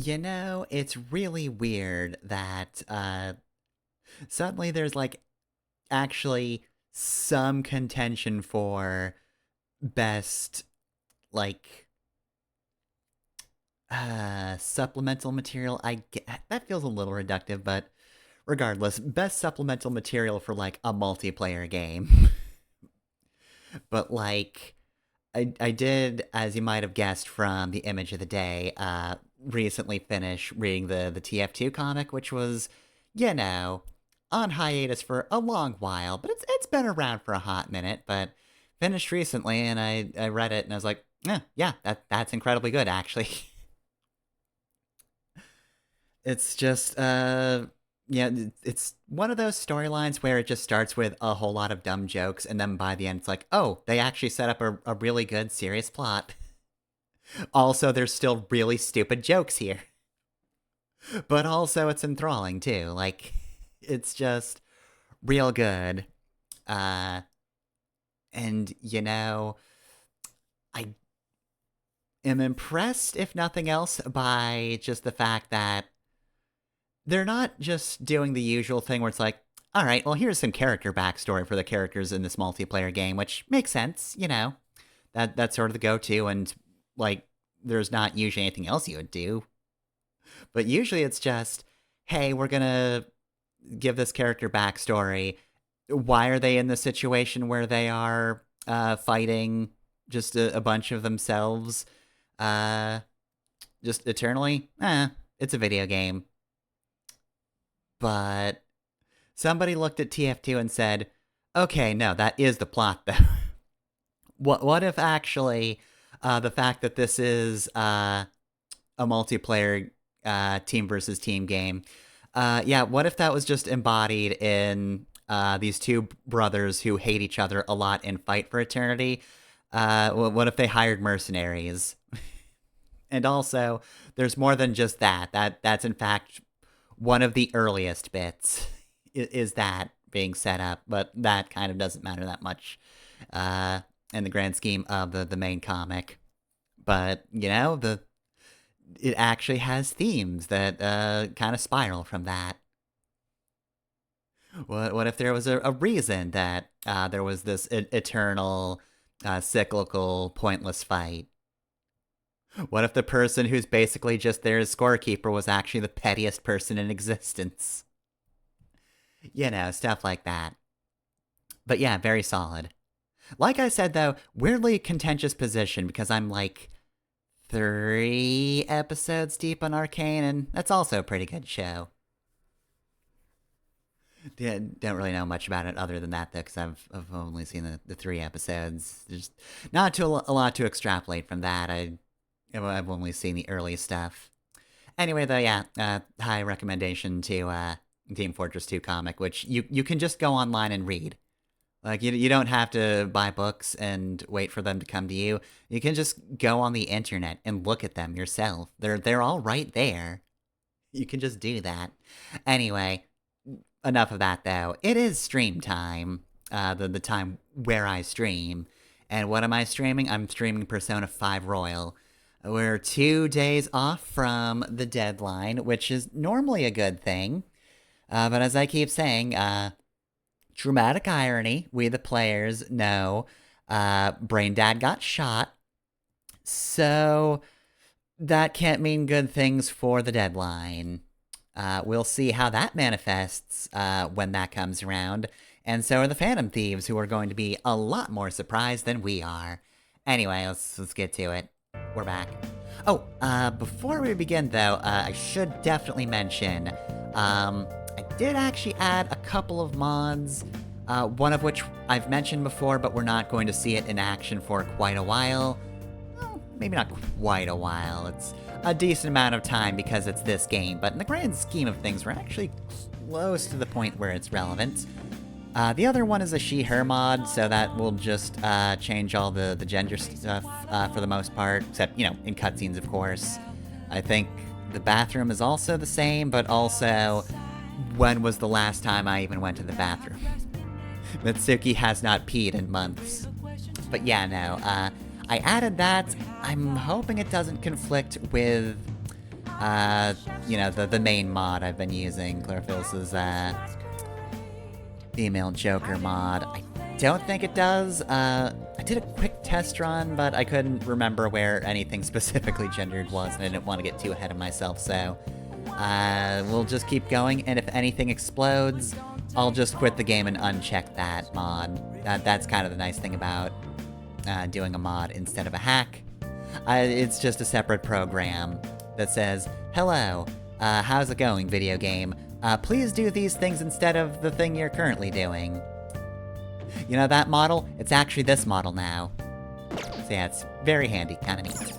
It's really weird that suddenly there's like actually some contention for best like supplemental material. That feels a little reductive, but regardless, best supplemental material for like a multiplayer game. But like I did, as you might have guessed from the image of the day, recently finish reading the TF2 comic, which was, you know, on hiatus for a long while, but it's been around for a hot minute, but finished recently, and I read it, and I was like, yeah, that's incredibly good, actually. It's just, yeah, it's one of those storylines where it just starts with a whole lot of dumb jokes, and then by the end, it's like, oh, they actually set up a really good, serious plot. Also, there's still really stupid jokes here. But also, it's enthralling, too. Like, it's just real good. Uh, and, I am impressed, if nothing else, by just the fact that they're not just doing the usual thing where it's like, all right, well, here's some character backstory for the characters in this multiplayer game, which makes sense. That's sort of the go-to, and, like, there's not usually anything else you would do. But usually it's just, hey, we're gonna give this character backstory. Why are they in the situation where they are fighting just a bunch of themselves? Uh, just eternally? It's a video game. But somebody looked at TF2 and said, okay, no, that is the plot, though. What if actually the fact that this is a multiplayer team versus team game, yeah, what if that was just embodied in these two brothers who hate each other a lot and fight for eternity? What if they hired mercenaries? And also, there's more than just that. That's in fact one of the earliest bits is that being set up, but that kind of doesn't matter that much in the grand scheme of the main comic. But it actually has themes that kind of spiral from that. What if there was a reason that there was this eternal, cyclical, pointless fight? What if the person who's basically just there as scorekeeper was actually the pettiest person in existence? Stuff like that. But yeah, very solid. Like I said, though, weirdly contentious position because I'm like 3 episodes deep on Arcane, and that's also a pretty good show. Yeah, don't really know much about it other than that, though, because I've only seen the 3 episodes. There's not a lot to extrapolate from that. I've only seen the early stuff. Anyway, though, yeah, high recommendation to Team Fortress 2 comic, which you can just go online and read. Like, you don't have to buy books and wait for them to come to you. You can just go on the internet and look at them yourself. They're all right there. You can just do that. Anyway, enough of that, though. It is stream time. The time where I stream. And what am I streaming? I'm streaming Persona 5 Royal. We're 2 days off from the deadline, which is normally a good thing. But as I keep saying, dramatic irony, we the players know Brain Dad got shot. So that can't mean good things for the deadline. We'll see how that manifests when that comes around. And so are the Phantom Thieves, who are going to be a lot more surprised than we are. Anyway, let's get to it. We're back. Oh, before we begin, though, I should definitely mention, I did actually add a couple of mods, one of which I've mentioned before, but we're not going to see it in action for quite a while. Well, maybe not quite a while. It's a decent amount of time because it's this game, but in the grand scheme of things, we're actually close to the point where it's relevant. The other one is a she-her mod, so that will just change all the gender stuff for the most part, except, in cutscenes, of course. I think the bathroom is also the same, but also, when was the last time I even went to the bathroom? Mitsuki has not peed in months. But yeah, no, I added that. I'm hoping it doesn't conflict with You know, the main mod I've been using, Chlorophylls' female Joker mod. I don't think it does. I did a quick test run, but I couldn't remember where anything specifically gendered was, and I didn't want to get too ahead of myself, so we'll just keep going, and if anything explodes, I'll just quit the game and uncheck that mod. That's kind of the nice thing about doing a mod instead of a hack. It's just a separate program that says, "Hello, how's it going, video game? Please do these things instead of the thing you're currently doing." You know that model? It's actually this model now. So yeah, it's very handy, kinda neat.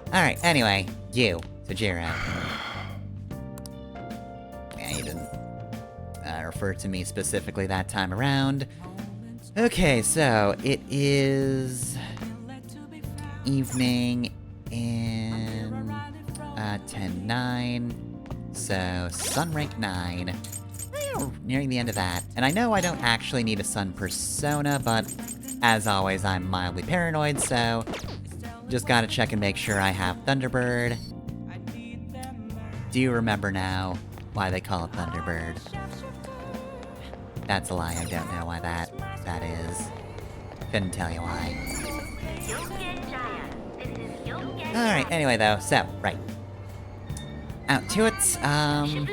Alright, anyway, you, Tajiro. Yeah, you didn't refer to me specifically that time around. Okay, so it is evening in 10-9, so Sun Rank 9. Nearing the end of that. And I know I don't actually need a Sun persona, but as always, I'm mildly paranoid, so just gotta check and make sure I have Thunderbird. Do you remember now why they call it Thunderbird? That's a lie, I don't know why that is. Couldn't tell you why. Alright, anyway though, so, right. Out to it, so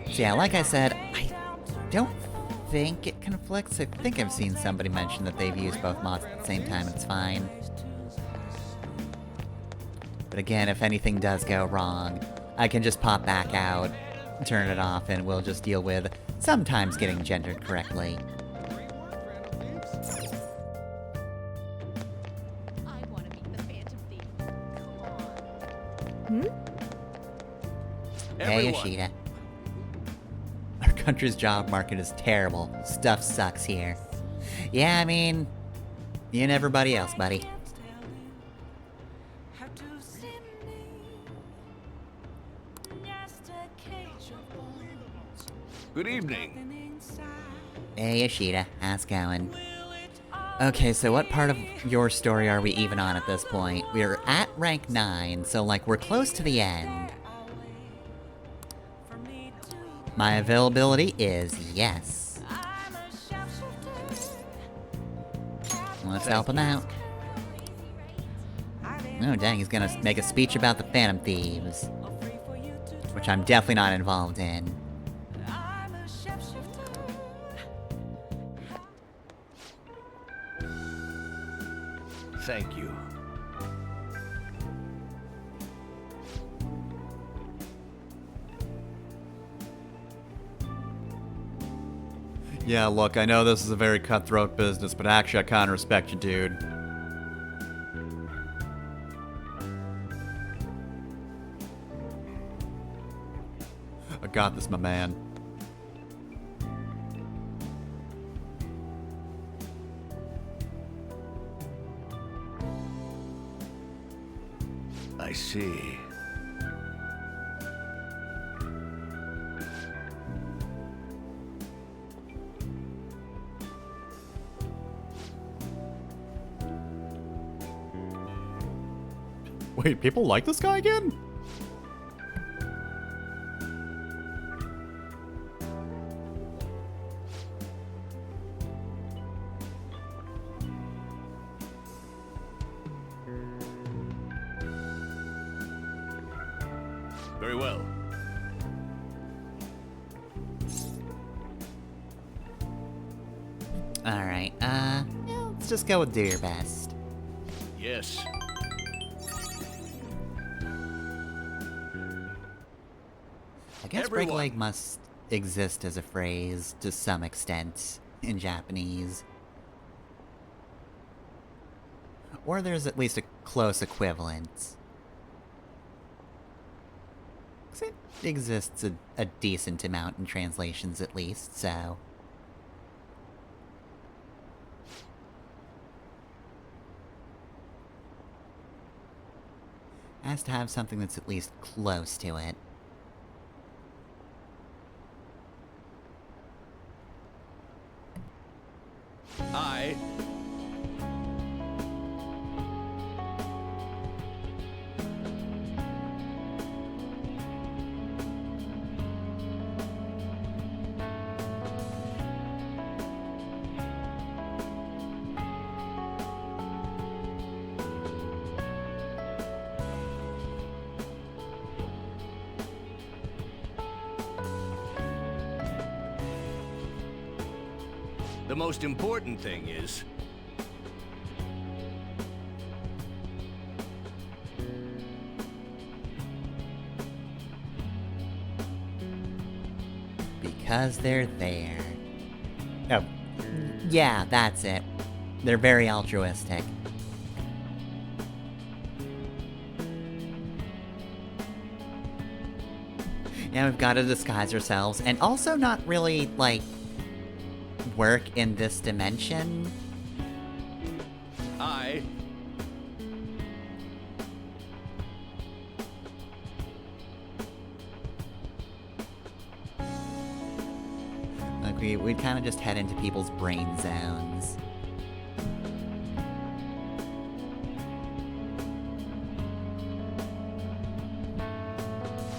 yeah, like I said, I don't think it conflicts. I think I've seen somebody mention that they've used both mods at the same time and it's fine. But again, if anything does go wrong, I can just pop back out, turn it off, and we'll just deal with sometimes getting gendered correctly. Hey, Yoshida. Our country's job market is terrible. Stuff sucks here. Yeah, I mean, you and everybody else, buddy. Good evening. Hey, Yoshida. How's it going? Okay, so what part of your story are we even on at this point? We're at rank 9, so, like, we're close to the end. My availability is yes. Let's help him out. Oh dang, he's gonna make a speech about the Phantom Thieves. Which I'm definitely not involved in. Thank you. Yeah, look, I know this is a very cutthroat business, but actually I kinda respect you, dude. I got this, my man. I see. Wait, people like this guy again? Very well. Alright, yeah, let's just go with do your best. Yes. I guess break a Everyone. leg must exist as a phrase to some extent in Japanese. Or there's at least a close equivalent. 'Cause it exists a decent amount in translations at least, so... Has to have something that's at least close to it. I... The most important thing is... Because they're there. Oh. Yeah, that's it. They're very altruistic. Yeah, we've got to disguise ourselves, and also not really, like, work in this dimension. Like, we'd kind of just head into people's brain zones.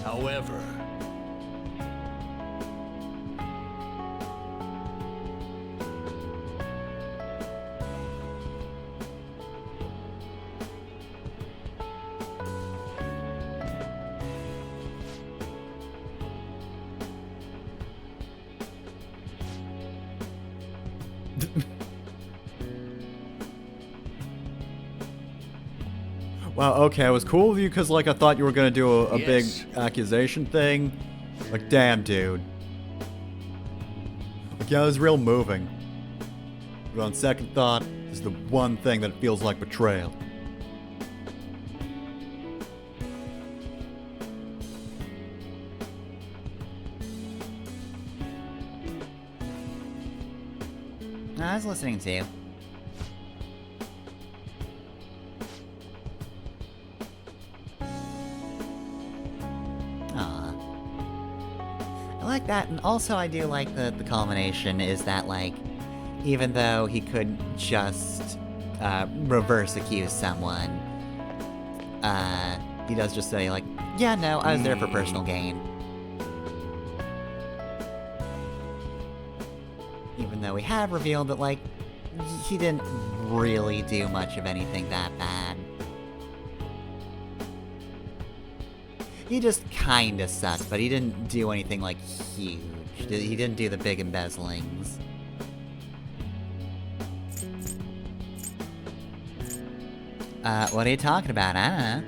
However... Wow, okay, I was cool with you because, like, I thought you were gonna do a Yes. big accusation thing. Like, damn, dude. Like, yeah, it was real moving. But on second thought, this is the one thing that feels like betrayal. I was listening to you. Aw. I like that, and also I do like the culmination is that, like, even though he could just reverse accuse someone, he does just say, like, yeah, no, I was there for personal gain. Even though we have revealed that, like, he didn't really do much of anything that bad. He just kinda sucked, but he didn't do anything, like, huge. He didn't do the big embezzlings. What are you talking about? I don't know.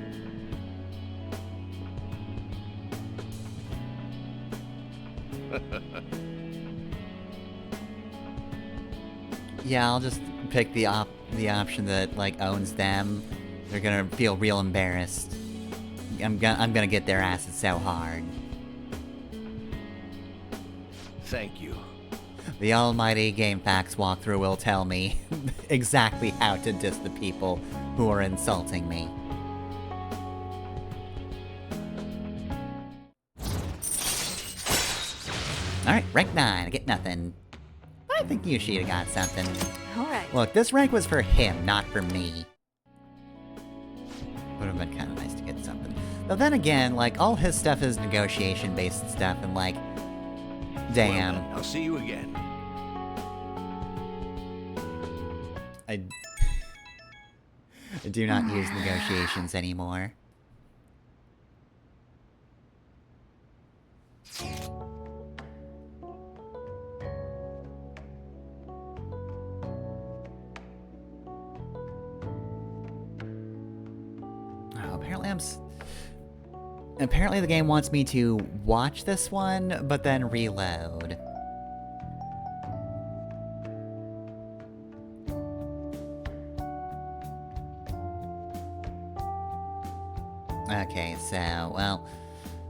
Yeah, I'll just pick the option that, like, owns them. They're gonna feel real embarrassed. I'm gonna get their asses so hard. Thank you. The almighty GameFAQs walkthrough will tell me exactly how to diss the people who are insulting me. Alright, rank 9, I get nothing. I think Yoshida got something. Alright. Look, this rank was for him, not for me. Would have been kind of nice to get something. But then again, like, all his stuff is negotiation-based stuff, and like, damn. Well then, I'll see you again. I do not use negotiations anymore. Oh, apparently the game wants me to watch this one, but then reload. Okay, so, well,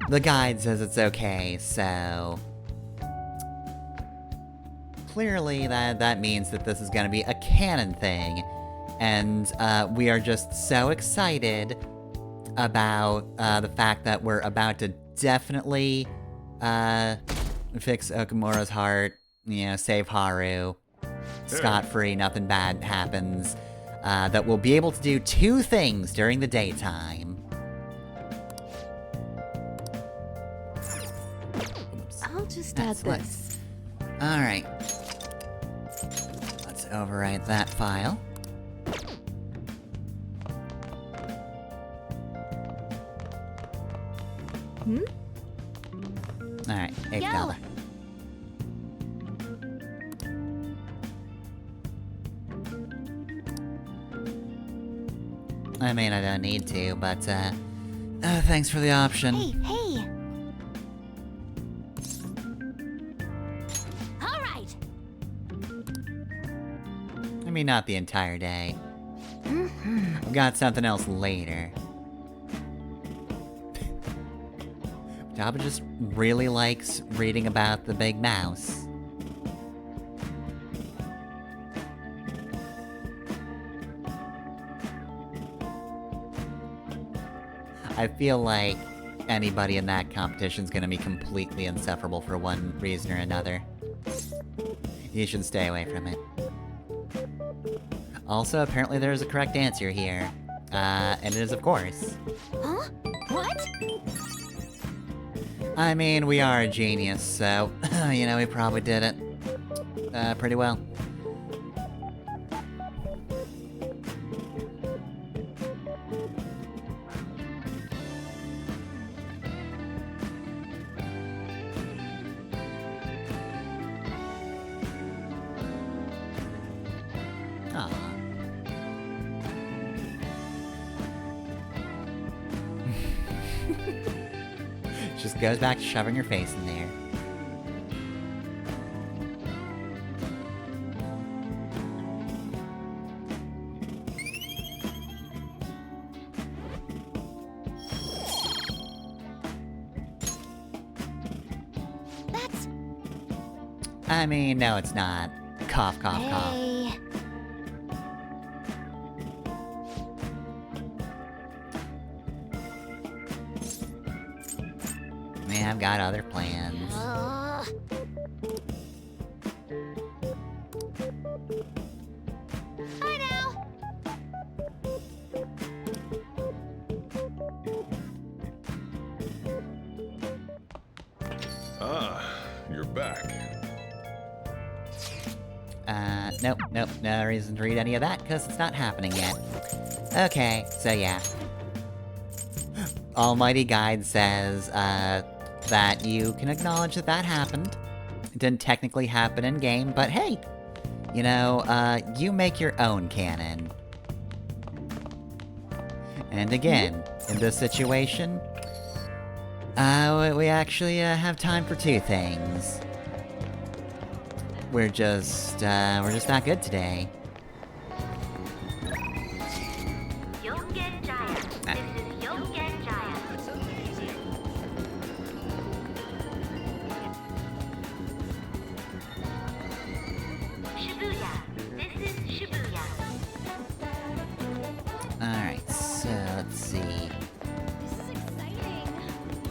the guide says it's okay, so... Clearly that means that this is gonna be a canon thing, and we are just so excited about the fact that we're about to definitely fix Okamura's heart, you know, save Haru, scot-free, nothing bad happens, that we'll be able to do 2 things during the daytime. I'll just add this. Alright. Let's overwrite that file. Alright, $8. I mean, I don't need to, but, thanks for the option. Hey, hey! Alright! I mean, not the entire day. Mm-hmm. I've got something else later. Jabba just really likes reading about the big mouse. I feel like anybody in that competition's gonna be completely insufferable for one reason or another. You should stay away from it. Also, apparently there's a correct answer here. And it is, of course. Huh? What? I mean, we are a genius, so, you know, we probably did it, pretty well. Aw. Just goes back to shoving your face in there. That's... I mean, no, it's not. Cough, cough, cough. Hey. Man, I've got other plans. Bye now! Ah, you're back. Nope, no reason to read any of that, because it's not happening yet. Okay, so yeah. Almighty Guide says, that you can acknowledge that that happened. It didn't technically happen in-game, but hey! You know, you make your own canon. And again, in this situation, we actually, have time for two things. We're just not good today. Alright, so let's see. This is exciting.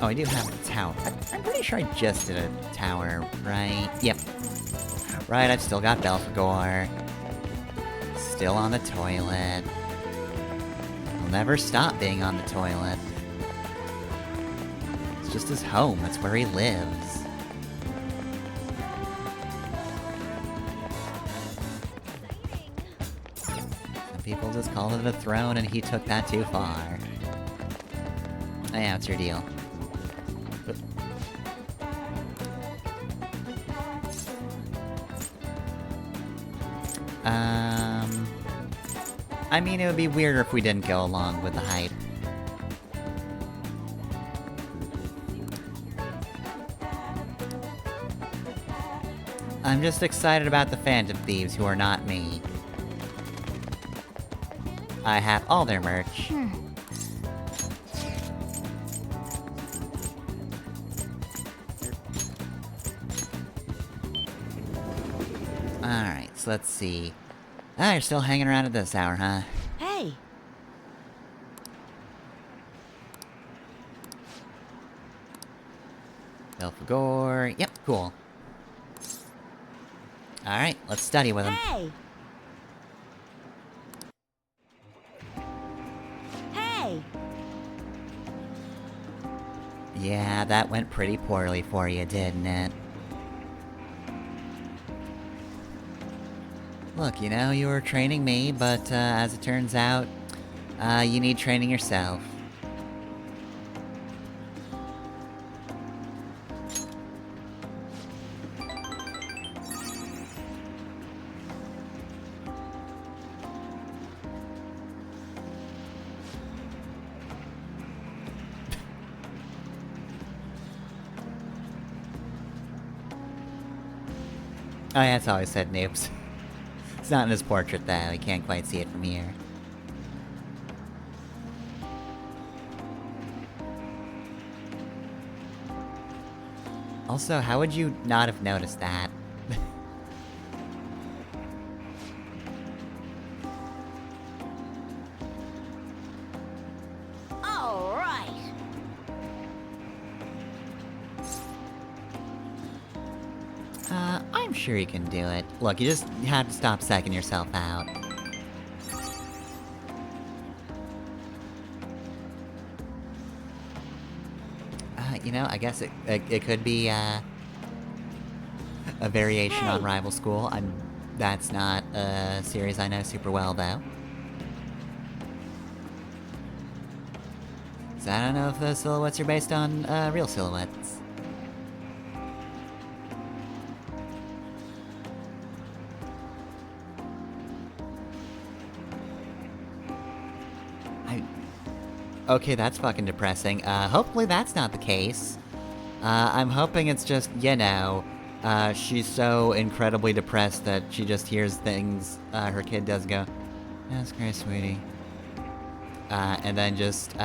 Oh, I do have a tower. I'm pretty sure I just did a tower, right? Yep. Right, I've still got Belphegor. Still on the toilet. He'll never stop being on the toilet. It's just his home, that's where he lives. Some people just called it a throne and he took that too far. Yeah, what's your deal? I mean, it would be weirder if we didn't go along with the hype. I'm just excited about the Phantom Thieves who are not me. I have all their merch. Alright, so let's see. Ah, you're still hanging around at this hour, huh? Hey! Belphegor. Yep, cool. Alright, let's study with him. Hey! Hey! Yeah, that went pretty poorly for you, didn't it? Look, you know, you were training me, but as it turns out, you need training yourself. Oh yeah, it's always said noobs. It's not in his portrait though, you can't quite see it from here. Also, how would you not have noticed that? All right. I'm sure you can do it. Look, you just have to stop psyching yourself out. You know, I guess it could be, a variation on Hey. Rival School. That's not a series I know super well, though. So I don't know if the silhouettes are based on, real silhouettes. Okay, that's fucking depressing. Hopefully that's not the case. I'm hoping it's just, you know, she's so incredibly depressed that she just hears things, her kid does go, "That's great, sweetie." And then just,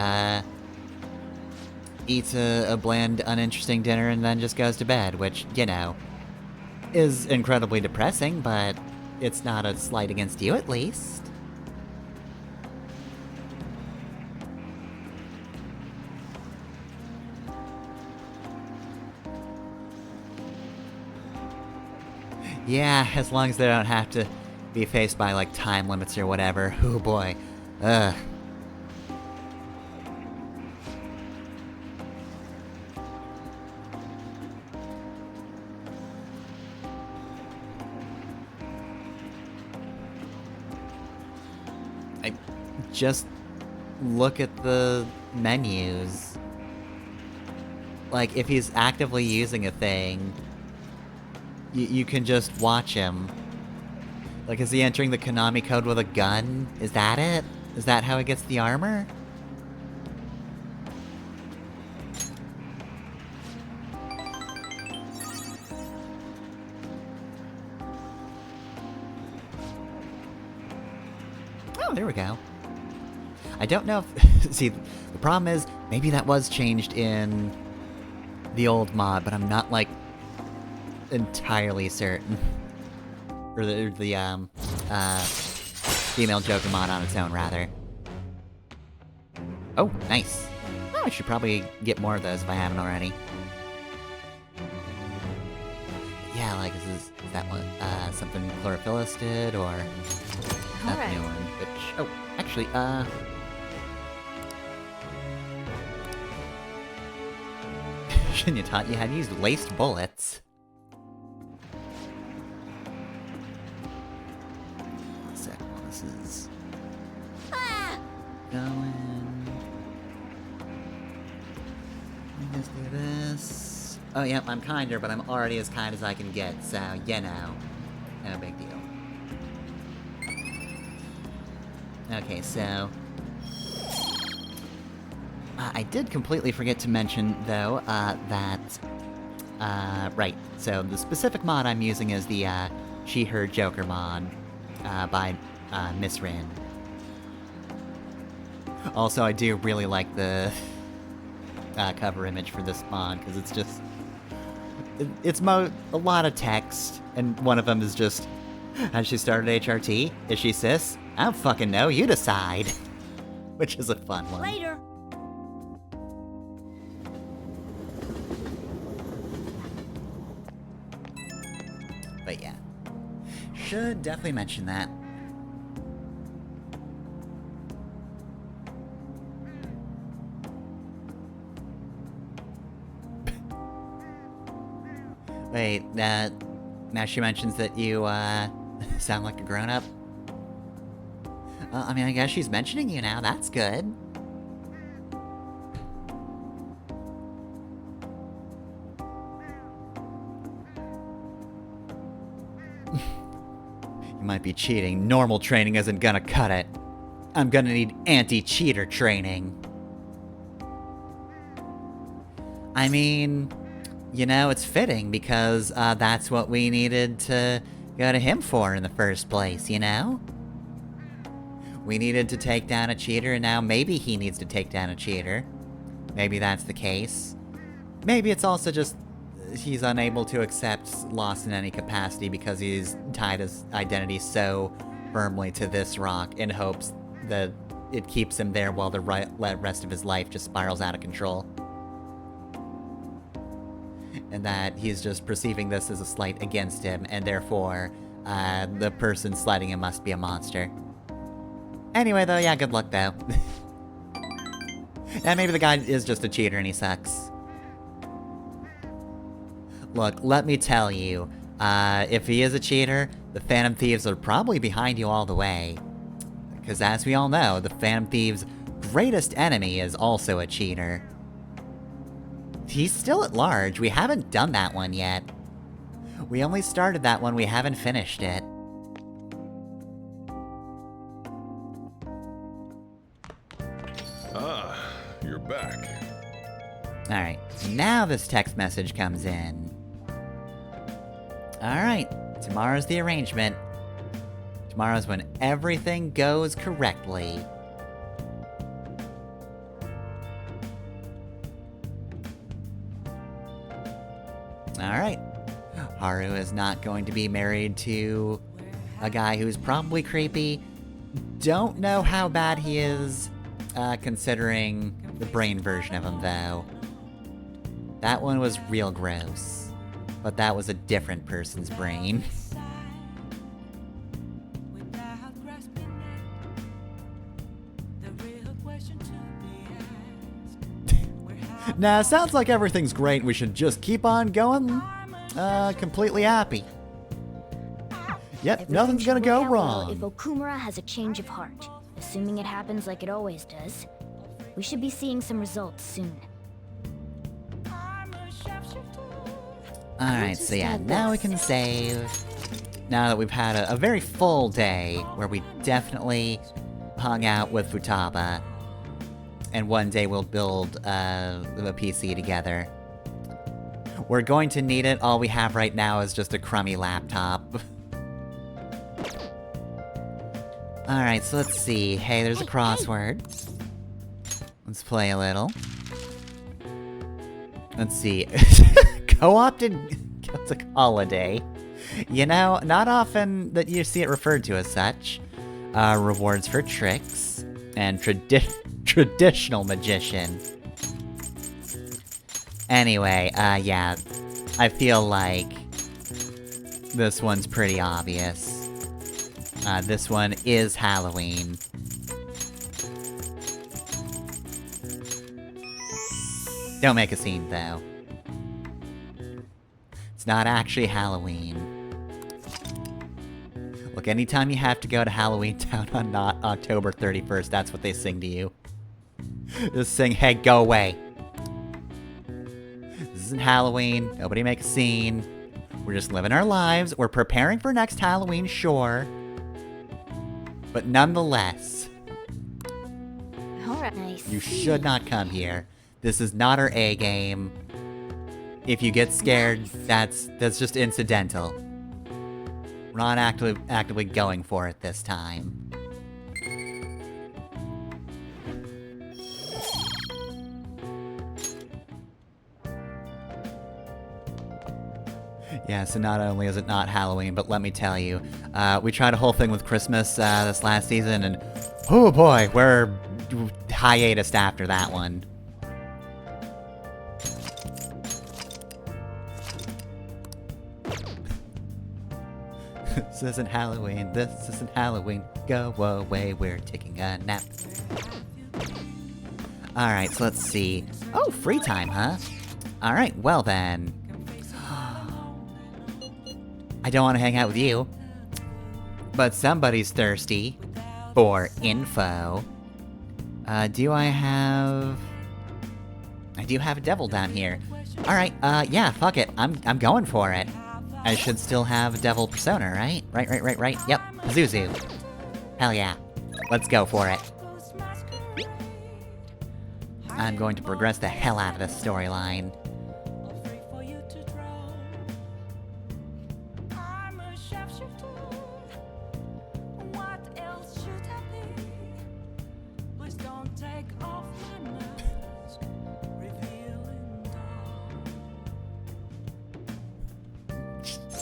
eats a bland, uninteresting dinner and then just goes to bed, which, you know, is incredibly depressing, but it's not a slight against you, at least. Yeah, as long as they don't have to be faced by, like, time limits or whatever. Oh boy. Ugh. Just look at the menus. Like, if he's actively using a thing, you can just watch him. Like, is he entering the Konami code with a gun? Is that it? Is that how he gets the armor? Oh, there we go. I don't know if... See, the problem is, maybe that was changed in the old mod, but I'm not, like, entirely certain. Or the female Joker mod on its own, rather. Oh, nice. Oh, I should probably get more of those if I haven't already. Yeah, like, is that one, something Chlorophylls did, or... That Alright. new one, which... Oh, actually, Shouldn't you taught you how to use laced bullets? One sec, while this is Ah! going. Let me just do this. Oh, yep, I'm kinder, but I'm already as kind as I can get, so, you know. No big deal. Okay, so... I did completely forget to mention, though, that... right, so the specific mod I'm using is the, She-Her Joker mod, by, Miss Rin. Also, I do really like the, cover image for this mod, because it's just... It's a lot of text, and one of them is just... Has she started HRT? Is she cis? I don't fucking know, you decide. Which is a fun one. Later. But yeah. Should definitely mention that. Wait, now she mentions that you, sound like a grown-up? I mean, I guess she's mentioning you now, that's good. You might be cheating. Normal training isn't gonna cut it. I'm gonna need anti-cheater training. I mean... you know, it's fitting because that's what we needed to go to him for in the first place, you know? We needed to take down a cheater, and now maybe he needs to take down a cheater. Maybe that's the case. Maybe it's also just he's unable to accept loss in any capacity because he's tied his identity so firmly to this rock in hopes that it keeps him there while the rest of his life just spirals out of control. And that he's just perceiving this as a slight against him, and therefore, the person slighting him must be a monster. Anyway, though, yeah, good luck, though. And maybe the guy is just a cheater and he sucks. Look, let me tell you, if he is a cheater, the Phantom Thieves are probably behind you all the way. Because as we all know, the Phantom Thieves' greatest enemy is also a cheater. He's still at large. We haven't done that one yet. We only started that one, we haven't finished it. Ah, you're back. Alright, now this text message comes in. Alright, tomorrow's the arrangement. Tomorrow's when everything goes correctly. Alright. Haru is not going to be married to a guy who's probably creepy. Don't know how bad he is, considering the brain version of him, though. That one was real gross. But that was a different person's brain. Nah, sounds like everything's great. We should just keep on going, completely happy. Yep, Everything nothing's should gonna work go out well wrong. if Okumura has a change of heart. Assuming it happens like it always does, we should be seeing some results soon. Alright, so yeah, now we can save. Now that we've had a very full day, where we definitely hung out with Futaba. And one day we'll build a PC together. We're going to need it. All we have right now is just a crummy laptop. Alright, so let's see. Hey, there's a crossword. Let's play a little. Let's see. Co-opted Celtic holiday. You know, not often that you see it referred to as such. Rewards for tricks. And traditional magician. Anyway, yeah. I feel like this one's pretty obvious. This one is Halloween. Don't make a scene, though. It's not actually Halloween. Look, anytime you have to go to Halloween Town on not October 31st, that's what they sing to you. Just sing, hey, go away. This isn't Halloween. Nobody make a scene. We're just living our lives. We're preparing for next Halloween, sure. But nonetheless, Alright, you should not come here. This is not our A game. If you get scared, that's just incidental. We're not actively going for it this time. Yeah, so not only is it not Halloween, but let me tell you, we tried a whole thing with Christmas this last season, and oh boy, we're hiatus after that one. This isn't Halloween, this isn't Halloween, go away, we're taking a nap. Alright, so let's see. Oh, free time, huh? Alright, well then. I don't want to hang out with you. But somebody's thirsty for info. I do have a devil down here. Alright, yeah, fuck it. I'm going for it. I should still have a devil persona, right? Right. Yep, Zuzu. Hell yeah. Let's go for it. I'm going to progress the hell out of this storyline.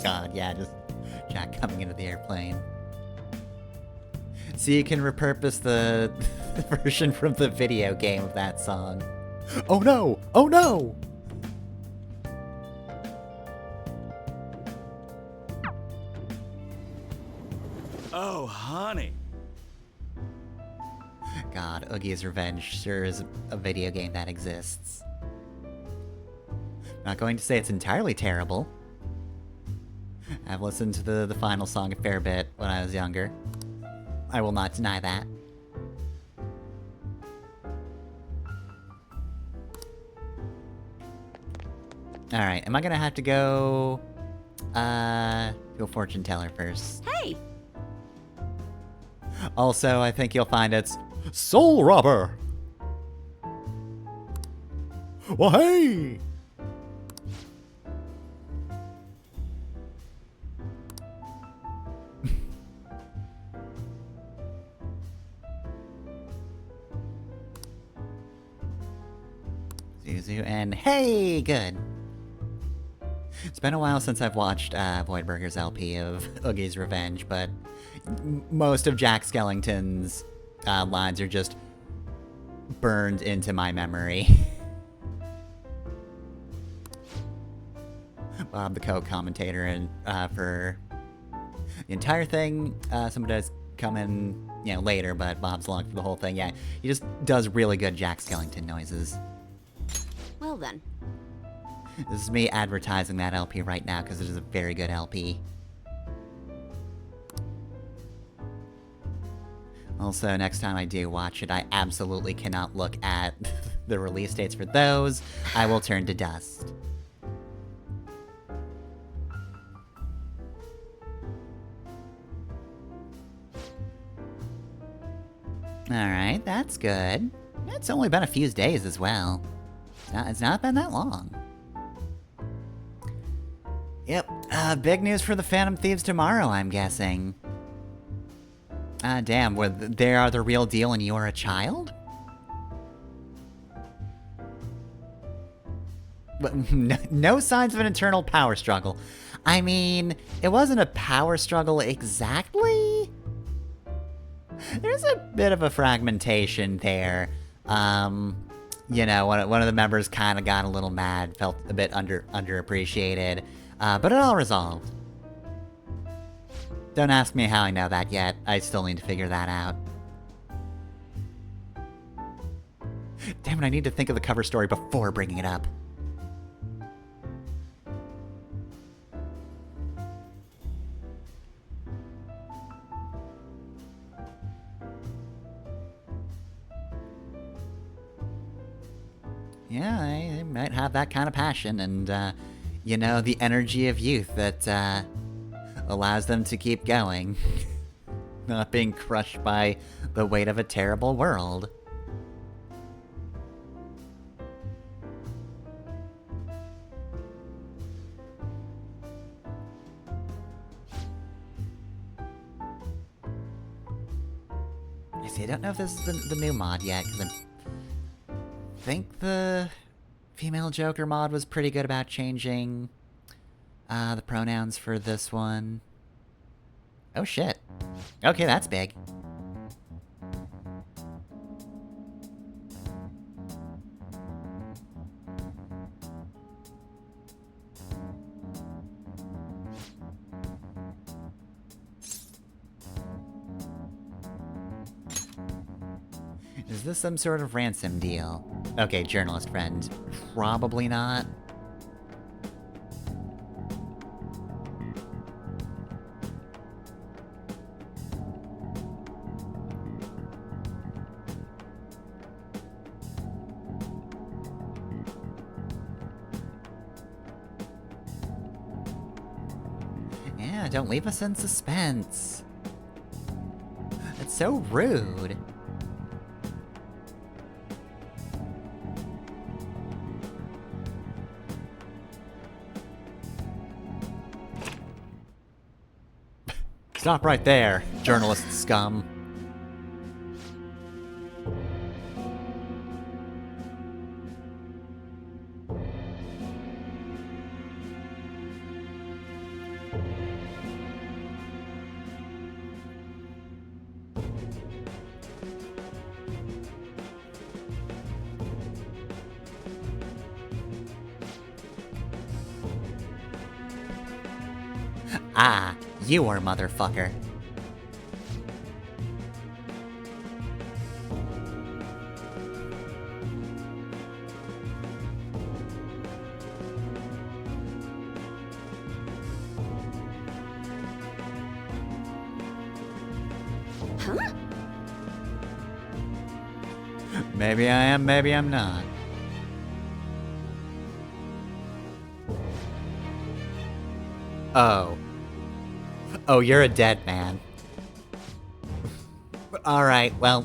God, yeah, just Jack coming into the airplane. So you can repurpose the version from the video game of that song. Oh no! Oh no! Oh, honey. God, Oogie's Revenge sure is a video game that exists. Not going to say it's entirely terrible. I've listened to the final song a fair bit when I was younger. I will not deny that. Alright, am I gonna have to go... to a fortune teller first? Hey! Also, I think you'll find it's... Soul Robber! Well, hey! Zuzu and hey, good. It's been a while since I've watched Voidburger's LP of Oogie's Revenge, but most of Jack Skellington's lines are just burned into my memory. Bob, the co-commentator, and for the entire thing, someone does come in, later, but Bob's along for the whole thing. Yeah, he just does really good Jack Skellington noises. Well then. This is me advertising that LP right now because it is a very good LP. Also, next time I do watch it, I absolutely cannot look at the release dates for those. I will turn to dust. Alright, that's good. It's only been a few days as well. It's not been that long. Yep, big news for the Phantom Thieves tomorrow, I'm guessing. Damn, they are the real deal and you're a child? But no signs of an internal power struggle. I mean, it wasn't a power struggle exactly. There's a bit of a fragmentation there. One of the members kind of got a little mad, felt a bit underappreciated, but it all resolved. Don't ask me how I know that yet. I still need to figure that out. Damn it, I need to think of the cover story before bringing it up. Yeah, I might have that kind of passion and, the energy of youth that, allows them to keep going. Not being crushed by the weight of a terrible world. I don't know if this is the new mod yet, because I think the female Joker mod was pretty good about changing the pronouns for this one. Oh shit. Okay, that's big. Is this some sort of ransom deal? Okay, journalist friend. Probably not. Yeah, don't leave us in suspense. That's so rude. Stop right there, journalist scum. Ah, you are motherfucker. Huh? Maybe I am, maybe I'm not. Oh. Oh, you're a dead man. Alright, well,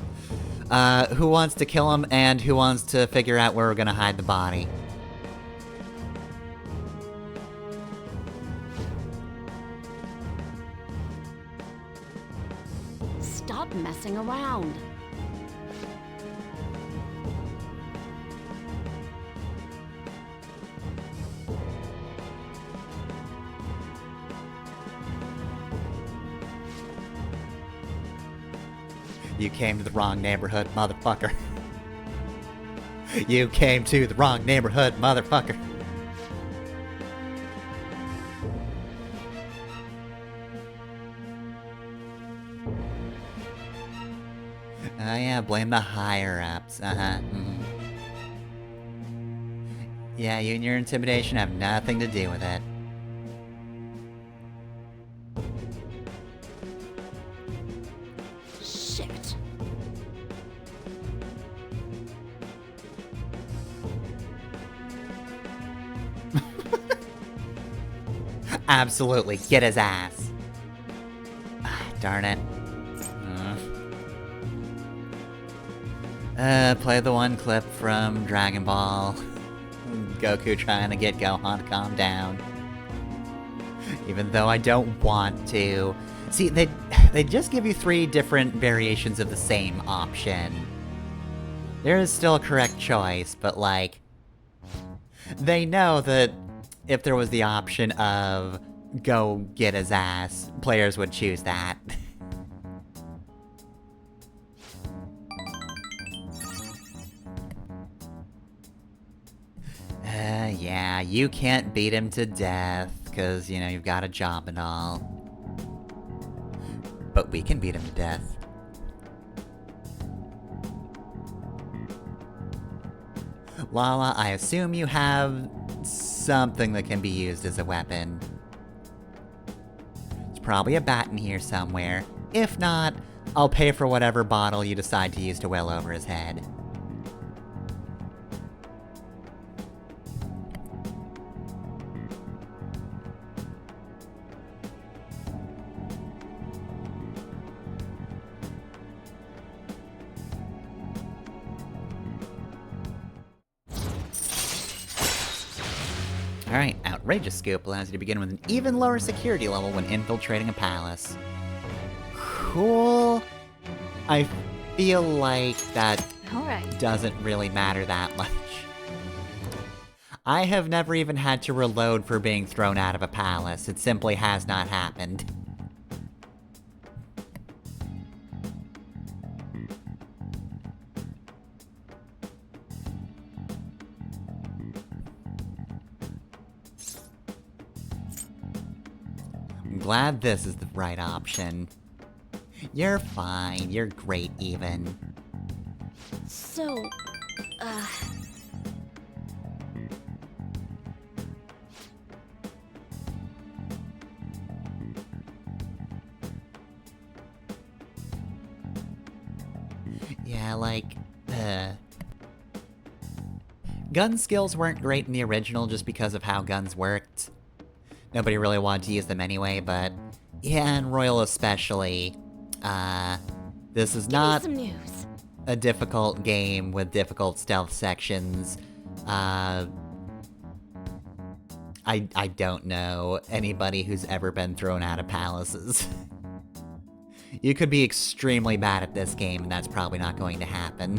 who wants to kill him and who wants to figure out where we're gonna hide the body? Stop messing around. You came to the wrong neighborhood, motherfucker. You came to the wrong neighborhood, motherfucker. Oh yeah, blame the higher-ups, Yeah, you and your intimidation have nothing to do with it. Shit. Absolutely, get his ass. Ah, darn it. Play the one clip from Dragon Ball. Goku trying to get Gohan to calm down. Even though I don't want to. See, they just give you 3 different variations of the same option. There is still a correct choice, but like... They know that if there was the option of go get his ass, players would choose that. Yeah, you can't beat him to death, because, you know, you've got a job and all. But we can beat him to death. Lala, I assume you have something that can be used as a weapon. There's probably a bat in here somewhere. If not, I'll pay for whatever bottle you decide to use to well over his head. Alright, Outrageous Scoop allows you to begin with an even lower security level when infiltrating a palace. Cool. I feel like that Alright. doesn't really matter that much. I have never even had to reload for being thrown out of a palace. It simply has not happened. I'm glad this is the right option. You're fine. You're great, even. So, Yeah, like, gun skills weren't great in the original just because of how guns worked. Nobody really wanted to use them anyway, but yeah, in Royal especially, this is not some news. a difficult game with difficult stealth sections. I don't know anybody who's ever been thrown out of palaces. You could be extremely bad at this game, and that's probably not going to happen.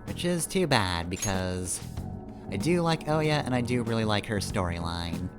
Which is too bad, because I do like Oya, and I do really like her storyline.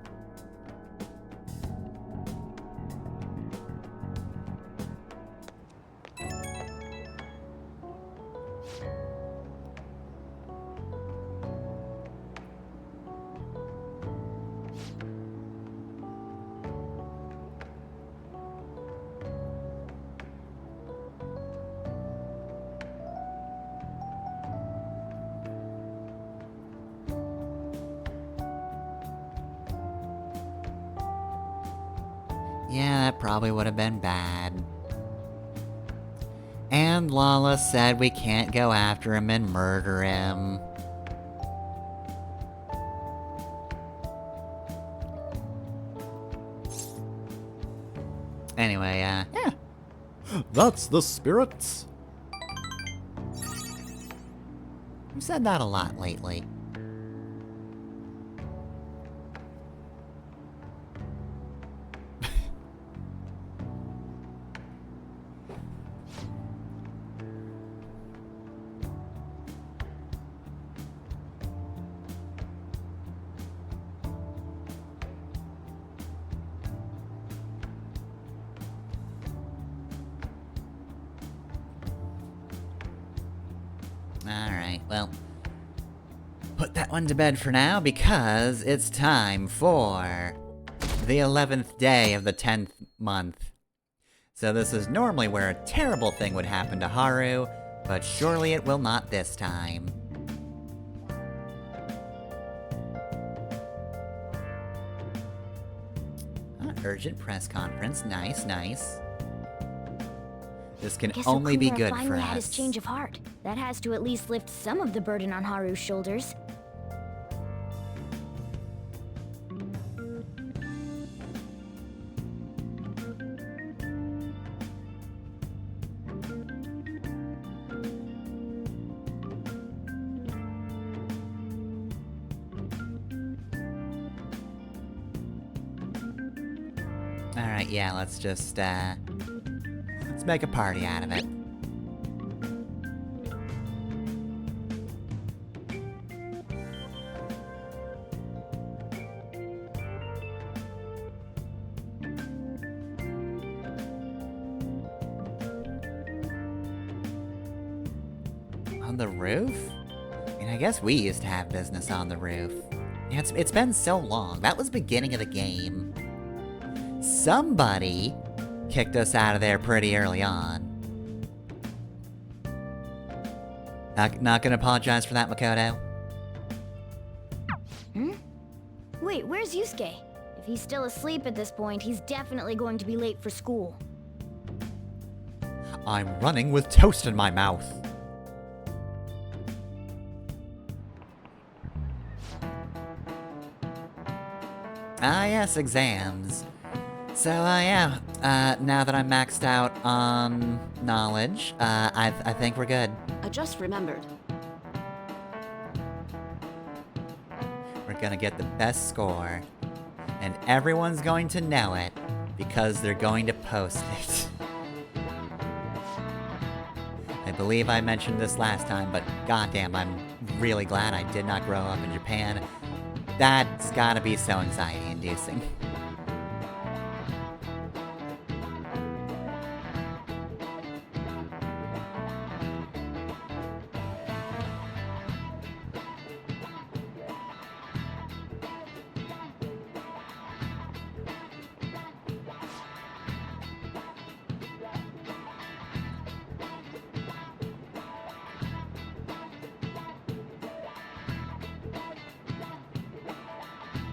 Yeah, that probably would have been bad. And Lala said we can't go after him and murder him. Anyway, yeah. That's the spirit. We've said that a lot lately. Alright, well, put that one to bed for now because it's time for the 11th day of the 10th month. So this is normally where a terrible thing would happen to Haru, but surely it will not this time. Urgent press conference, nice, nice. This can Guess only be Okura good finally for had his us. change of heart. That has to at least lift some of the burden on Haru's shoulders. Alright, yeah, let's just, let's make a party out of it. On the roof? I mean, I guess we used to have business on the roof. Yeah, it's been so long. That was beginning of the game. Somebody kicked us out of there pretty early on. Not gonna apologize for that, Makoto. Wait, where's Yusuke? If he's still asleep at this point, he's definitely going to be late for school. I'm running with toast in my mouth. Ah, yes, exams. So, yeah, now that I'm maxed out on knowledge, I think we're good. I just remembered. We're gonna get the best score, and everyone's going to know it, because they're going to post it. I believe I mentioned this last time, but goddamn, I'm really glad I did not grow up in Japan. That's gotta be so anxiety-inducing.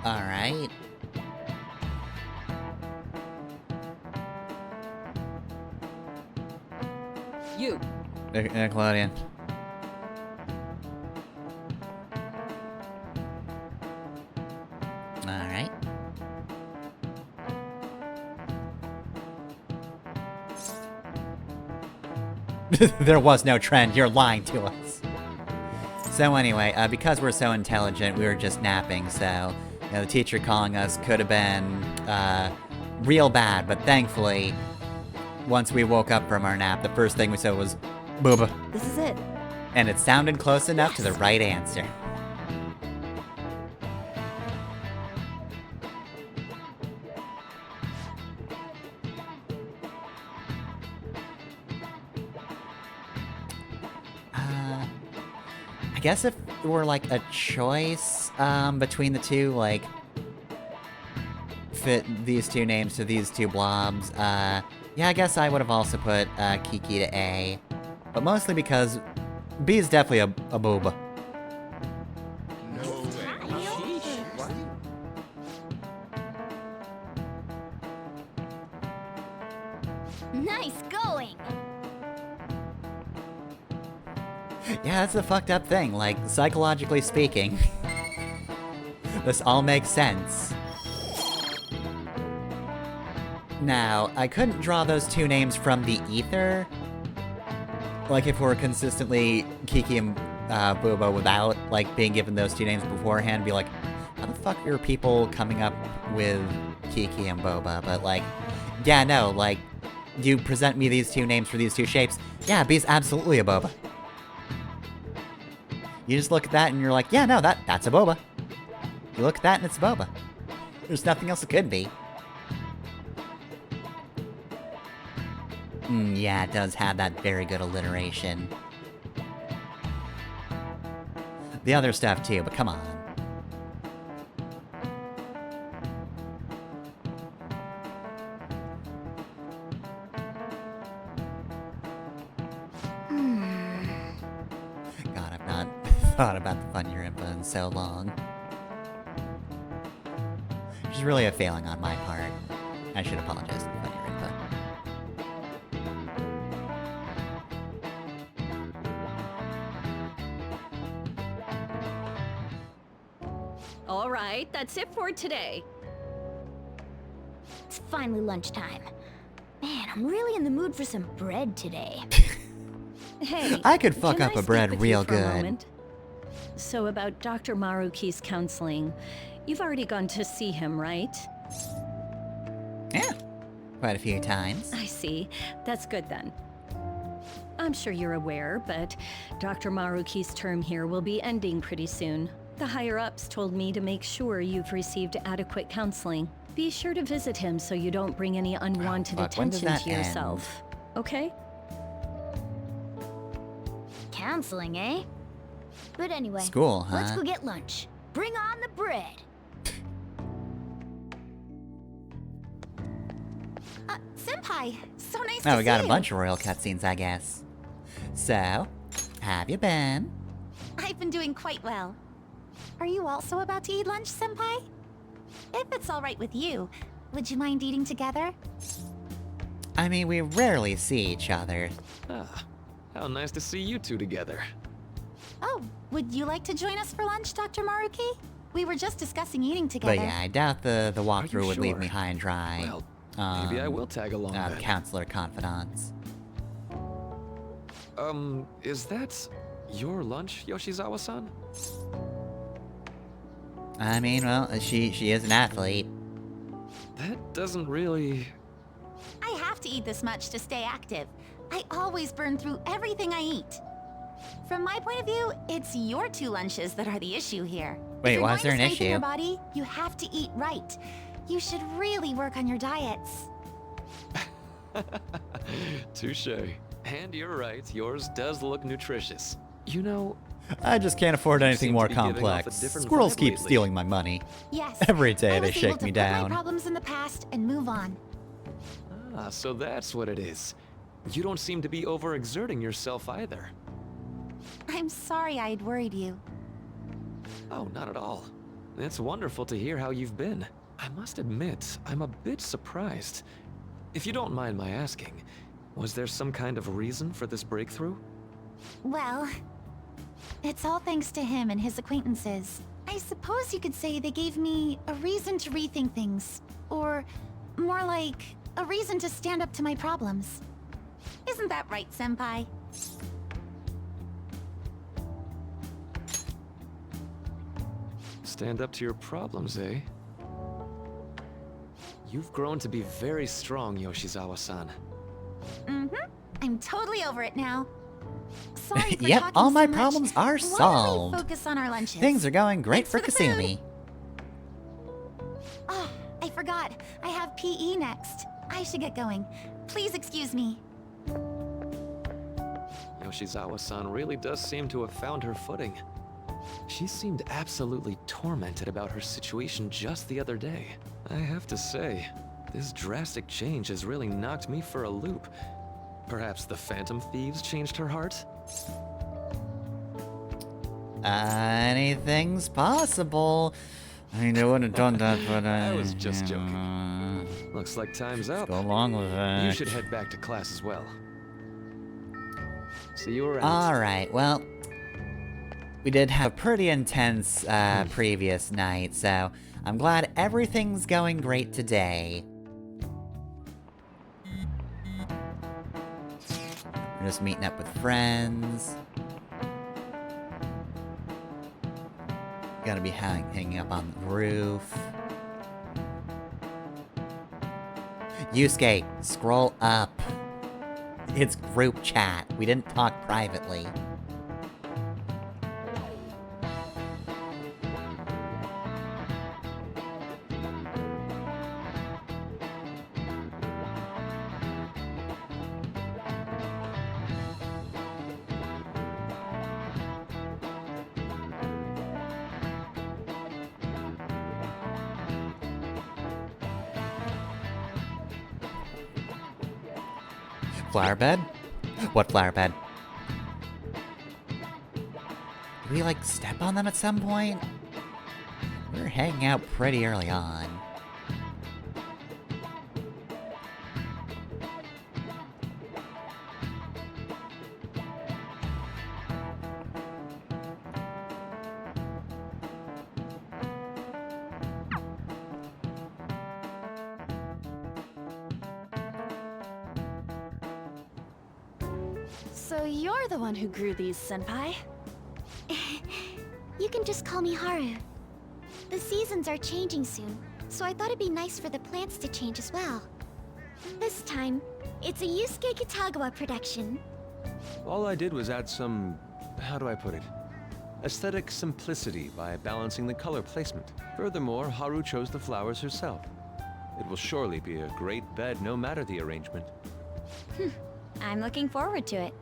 Alright. You. Nickelodeon. Alright. There was no trend, you're lying to us. So anyway, because we're so intelligent, we were just napping, so the teacher calling us could have been real bad, but thankfully, once we woke up from our nap, the first thing we said was, "Booba." This is it. And it sounded close enough to the right answer. I guess if it were like a choice between the two, like fit these two names to these two blobs, yeah, I guess I would have also put Kiki to A, but mostly because B is definitely a booba. Nice going. Yeah, that's the fucked up thing, like, psychologically speaking. This all makes sense. Now, I couldn't draw those two names from the ether. Like, if we're consistently Kiki and Booba without, like, being given those two names beforehand, be like, how the fuck are people coming up with Kiki and Boba? But, like, yeah, no, like, you present me these two names for these two shapes, yeah, B's absolutely a Boba. You just look at that and you're like, yeah, no, that's a boba. You look at that and it's a boba. There's nothing else it could be. Yeah, it does have that very good alliteration. The other stuff too, but come on. God, I've not thought about the Fun Your Info in so long. Which is really a failing on my part. I should apologize to Fun Your Info. All right, that's it for today. It's finally lunchtime. Man, I'm really in the mood for some bread today. Hey, I could fuck can up I a bread speak with you real for a good. moment? So about Dr. Maruki's counseling, you've already gone to see him, right? Yeah, quite a few times. I see. That's good then. I'm sure you're aware, but Dr. Maruki's term here will be ending pretty soon. The higher-ups told me to make sure you've received adequate counseling. Be sure to visit him so you don't bring any unwanted fuck, when does attention that to end? yourself. Okay? Counseling, eh? But anyway, School, huh? let's go get lunch. Bring on the bread. Senpai, so nice Oh, to we see got a you. bunch of royal cutscenes, I guess. So, have you been? I've been doing quite well. Are you also about to eat lunch, Senpai? If it's all right with you, would you mind eating together? I mean, we rarely see each other. Ah, how nice to see you two together. Oh, would you like to join us for lunch, Dr. Maruki? We were just discussing eating together. But yeah, I doubt the walkthrough would leave sure? me high and dry. Well, maybe I will tag along then. Counselor confidants. Is that your lunch, Yoshizawa-san? I mean, well, she is an athlete. That doesn't really... I have to eat this much to stay active. I always burn through everything I eat. From my point of view, it's your two lunches that are the issue here. Wait, If why you're is there an going to strengthen issue? your body, you have to eat right. You should really work on your diets. Touche. And you're right, yours does look nutritious. You know, I just can't afford anything seem to more be giving off a complex. different Squirrels vibe keep lately. stealing my money. Yes. Every day I they was able shake to me put my down. problems in the past and move on. ah, so that's what it is. You don't seem to be overexerting yourself either. I'm sorry I'd worried you. Oh, not at all. It's wonderful to hear how you've been. I must admit, I'm a bit surprised. If you don't mind my asking, was there some kind of reason for this breakthrough? Well, it's all thanks to him and his acquaintances. I suppose you could say they gave me a reason to rethink things. Or, more like, a reason to stand up to my problems. Isn't that right, Senpai? stand up to your problems, eh? You've grown to be very strong, Yoshizawa-san. Mm-hmm. I'm totally over it now. Sorry for Yep, talking all my so much. problems are Why don't we solved. focus on our lunches? Things are going great for Thanks for the Kasumi. Oh, I forgot. I have PE next. I should get going. Please excuse me. Yoshizawa-san really does seem to have found her footing. She seemed absolutely tormented about her situation just the other day. I have to say, this drastic change has really knocked me for a loop. Perhaps the Phantom Thieves changed her heart? Anything's possible. I wouldn't have done that, but I was just joking. Looks like time's up. Go along with it. You should head back to class as well. See you around. Alright, well, we did have a pretty intense previous night, so I'm glad everything's going great today. We're just meeting up with friends. Gotta be hanging up on the roof. Yusuke, scroll up. It's group chat. We didn't talk privately. Flower bed? What flower bed? Did we, like, step on them at some point? We were hanging out pretty early on. So you're the one who grew these, Senpai? You can just call me Haru. The seasons are changing soon, so I thought it'd be nice for the plants to change as well. This time, it's a Yusuke Kitagawa production. All I did was add some... how do I put it? Aesthetic simplicity by balancing the color placement. Furthermore, Haru chose the flowers herself. It will surely be a great bed no matter the arrangement. I'm looking forward to it.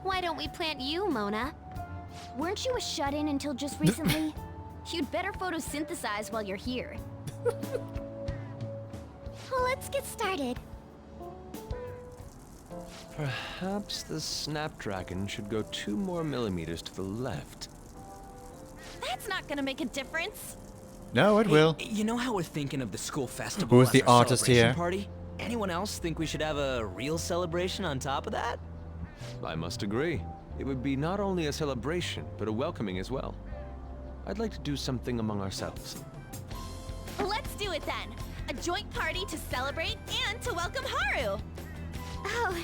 Why don't we plant you, Mona? Weren't you a shut-in until just recently? You'd better photosynthesize while you're here. Well, let's get started. Perhaps the Snapdragon should go 2 more millimeters to the left. That's not gonna make a difference. No, it will. You know how we're thinking of the school festival Who's as the our artist celebration here? party? Anyone else think we should have a real celebration on top of that? I must agree. It would be not only a celebration, but a welcoming as well. I'd like to do something among ourselves. Let's do it then. A joint party to celebrate and to welcome Haru. Oh,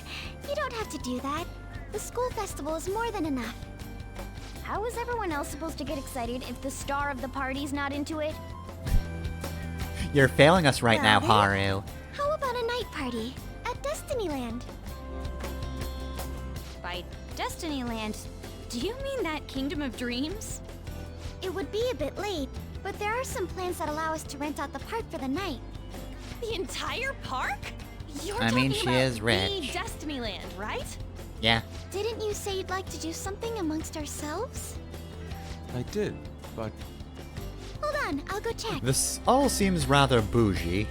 you don't have to do that. The school festival is more than enough. How is everyone else supposed to get excited if the star of the party's not into it? You're failing us right now, Well, Haru. How about a night party at Destinyland? By Destinyland, do you mean that Kingdom of Dreams? It would be a bit late, but there are some plans that allow us to rent out the park for the night. The entire park? You're I mean, talking she about is the rich. Destinyland, right? Yeah. Didn't you say you'd like to do something amongst ourselves? I did, but Hold on, I'll go check. This all seems rather bougie.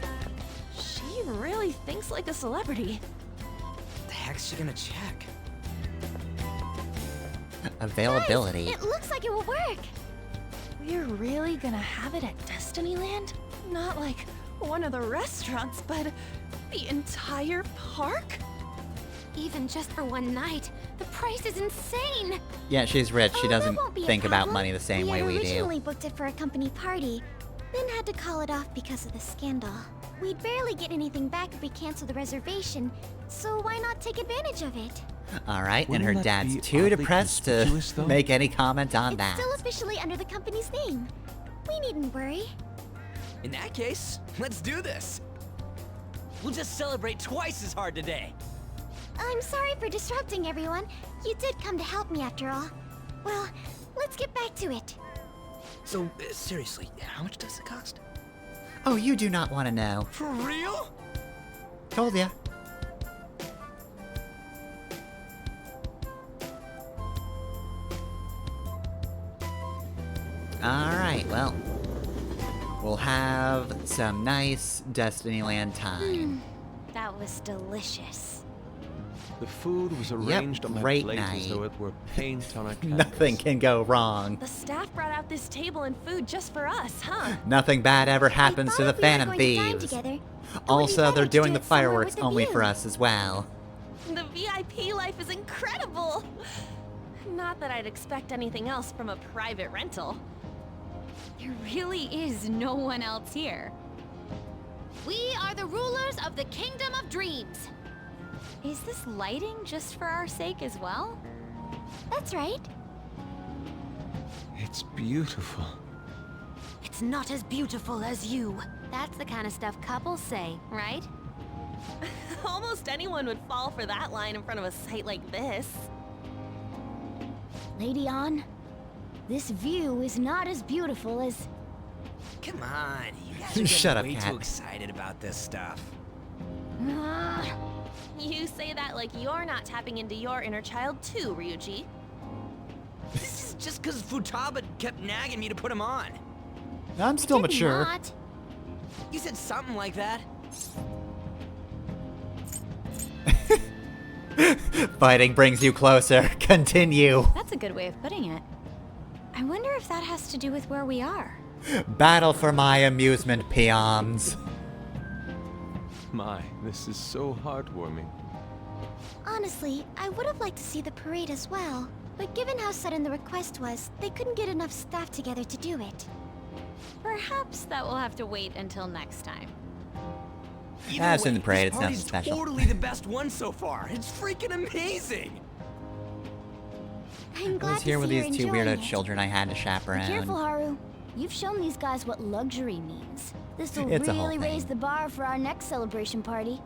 She really thinks like a celebrity. The heck's she gonna check? Availability. Guys, it looks like it will work. We're really gonna have it at Destinyland? Not like one of the restaurants, but the entire park? Even just for one night, the price is insane. Yeah, she's rich. She Oh, that doesn't won't be a think about problem. money the same way we had do. originally booked it for a company party, then had to call it off because of the scandal. We'd barely get anything back if we cancel the reservation, so why not take advantage of it? Alright, and her Wouldn't that dad's be too oddly depressed to conspicuous, though? make any comment on It's that. still officially under the company's name. We needn't worry. In that case, let's do this. We'll just celebrate twice as hard today. I'm sorry for disrupting everyone. You did come to help me after all. Well, let's get back to it. So, seriously, how much does it cost? Oh, you do not want to know. For real? Told ya. Alright, well. We'll have some nice Destinyland time. That was delicious. The food was arranged on my great plate night. as though it were paint on a canvas. Nothing can go wrong. The staff brought out this table and food just for us, huh? Nothing bad ever happens to the Phantom Thieves. Also, they're doing the fireworks only for us as well. The VIP life is incredible! Not that I'd expect anything else from a private rental. There really is no one else here. We are the rulers of the Kingdom of Dreams. Is this lighting just for our sake as well? That's right. It's beautiful. It's not as beautiful as you. That's the kind of stuff couples say, right? Almost anyone would fall for that line in front of a site like this. Lady On, this view is not as beautiful as... Come on, you guys are Shut getting up, way Kat. too excited about this stuff. You say that like you're not tapping into your inner child too, Ryuji. This is just because Futaba kept nagging me to put him on. I'm still Did mature. not. You said something like that. Fighting brings you closer. Continue. That's a good way of putting it. I wonder if that has to do with where we are. Battle for my amusement, peons. My, this is so heartwarming. Honestly, I would have liked to see the parade as well. But given how sudden the request was, they couldn't get enough staff together to do it. Perhaps that will have to wait until next time. Either I've seen way, the parade, this it's nothing party's special. totally the best one so far. It's freaking amazing. I'm I glad was here to with see you're these two enjoying weirdo it. children I had to Be chaperone. careful, Haru. You've shown these guys what luxury means. This will It's a whole really raise thing. the bar for our next celebration party.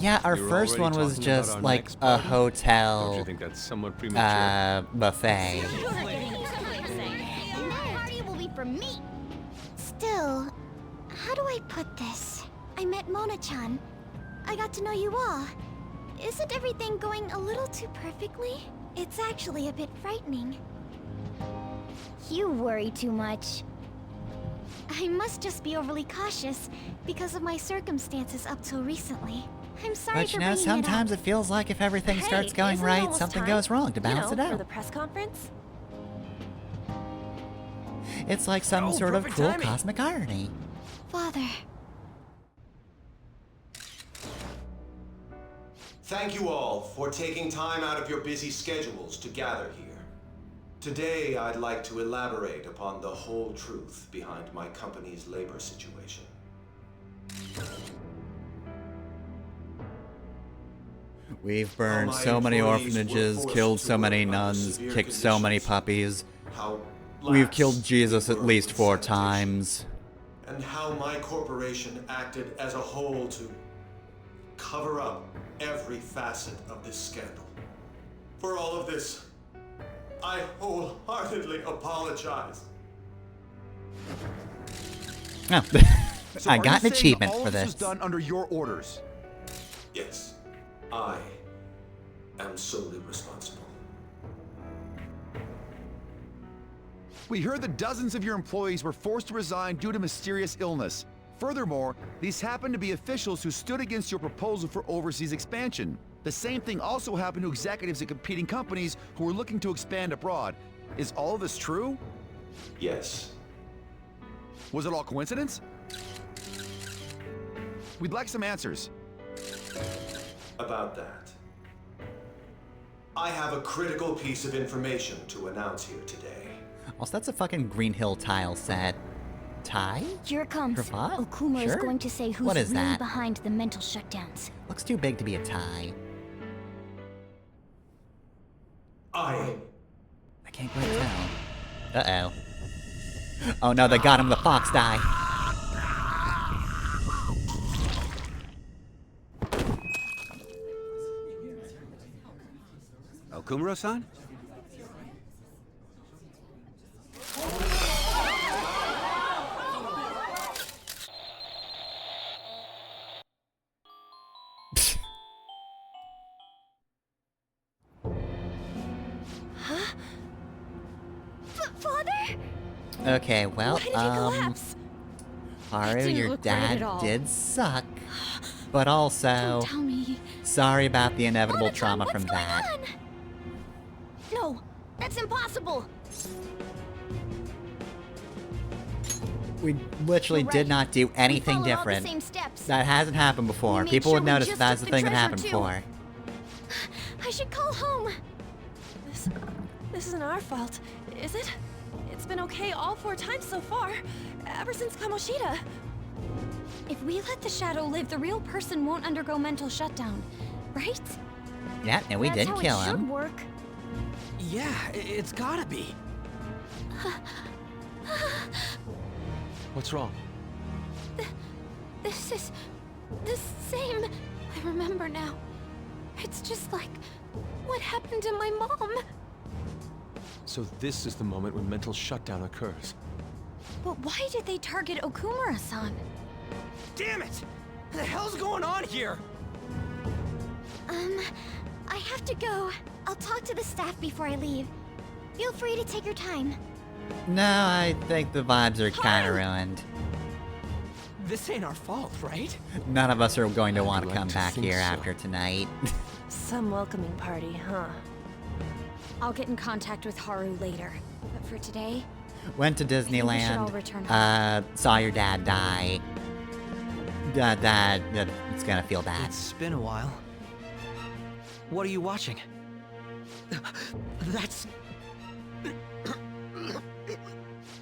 Yeah, our You're first already one was talking about just our like next a party? Don't you hotel think that's somewhat premature? buffet. And that party will be for me. Still, how do I put this? I met Mona-chan. I got to know you all. Isn't everything going a little too perfectly? It's actually a bit frightening. You worry too much. I must just be overly cautious because of my circumstances up till recently. I'm sorry But for you know, bringing sometimes it it feels like if everything Hey, starts going isn't it right, almost something time? goes wrong to balance it For out. the press conference? It's like some Oh, sort of perfect cruel timing. cosmic irony. up. Father. Thank you all for taking time out of your busy schedules to gather here. Today, I'd like to elaborate upon the whole truth behind my company's labor situation. We've burned my so many employees were orphanages, forced killed to so many work under nuns, severe kicked so many conditions. puppies. How We've lax killed Jesus we at were least in 4 sanitation, times. and how my corporation acted as a whole to cover up every facet of this scandal. For all of this, I wholeheartedly apologize. Oh, So I are got you an saying achievement all for of this this. was done under your orders? Yes, I am solely responsible. We heard that dozens of your employees were forced to resign due to mysterious illness. Furthermore, these happened to be officials who stood against your proposal for overseas expansion. The same thing also happened to executives at competing companies who were looking to expand abroad. Is all of this true? Yes. Was it all coincidence? We'd like some answers. About that. I have a critical piece of information to announce here today. Also, that's a fucking Green Hill tile set. tie? Here it comes. Cravat? Okuma is Sure. going to say who's What is really that? behind the mental shutdowns. Looks too big to be a tie. I can't quite tell. Uh-oh. Oh no, they got him the fox die. Okumura-san? Father? Okay, well, Why did he collapse? Haru, didn't your look right at dad all. did suck. But also, Don't tell me. sorry about the inevitable trauma What's from going that. on? No, that's impossible. We literally You're did right. not do anything followed all the different. same steps. That hasn't happened before. made People sure would we notice just that's the took the thing that treasure, happened too. before. I should call home. This isn't our fault, is it? It's been okay all 4 times so far, ever since Kamoshida. If we let the shadow live, the real person won't undergo mental shutdown, right? Yeah, and we That's did how kill it should him. work. Yeah, it's gotta be. What's wrong? This is the same. I remember now. It's just like what happened to my mom. So this is the moment when mental shutdown occurs. But why did they target Okumura-san? Damn it! What the hell's going on here? I have to go. I'll talk to the staff before I leave. Feel free to take your time. No, I think the vibes are kind of ruined. This ain't our fault, right? None of us are going to want to like come to back think here so. after tonight. Some welcoming party, huh? I'll get in contact with Haru later. But for today, Went to I think we should all Disneyland. return home. Saw your dad die. Dad, it's gonna feel bad. It's been a while. What are you watching? That's...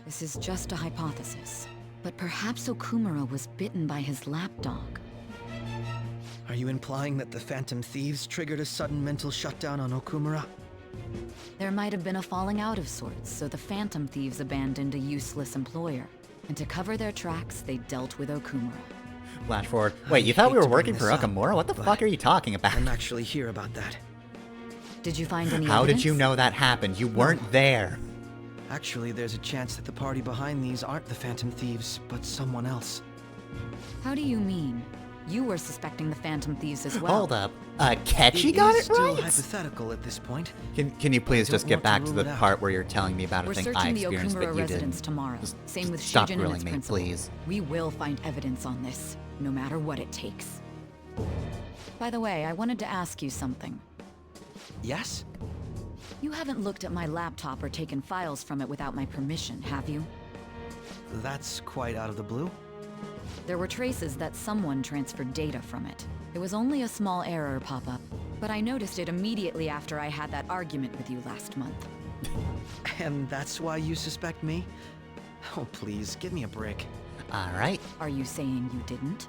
This is just a hypothesis, but perhaps Okumura was bitten by his lapdog. Are you implying that the Phantom Thieves triggered a sudden mental shutdown on Okumura? There might have been a falling out of sorts, so the Phantom Thieves abandoned a useless employer. And to cover their tracks, they dealt with Okumura. Flash forward. Wait, you thought we hate were to bring working for this up, Okamura? What the but fuck are you talking about? I'm actually here about that. Did you find any How evidence? did you know that happened? You weren't there. Actually, there's a chance that the party behind these aren't the Phantom Thieves, but someone else. How do you mean? You were suspecting the Phantom Thieves as well. Hold up. Ketchy got is it still right? hypothetical at this point. Can you please I just don't get want back to to rule the it out. part where you're telling me about a We're thing I searching the experienced Okumura but you residence didn't? tomorrow. Just Same with stop Shujin and grilling its me, principal. please. We will find evidence on this, no matter what it takes. By the way, I wanted to ask you something. Yes? You haven't looked at my laptop or taken files from it without my permission, have you? That's quite out of the blue. There were traces that someone transferred data from it. It was only a small error pop-up, but I noticed it immediately after I had that argument with you last month. And that's why you suspect me? Oh, please, give me a break. Alright. Are you saying you didn't?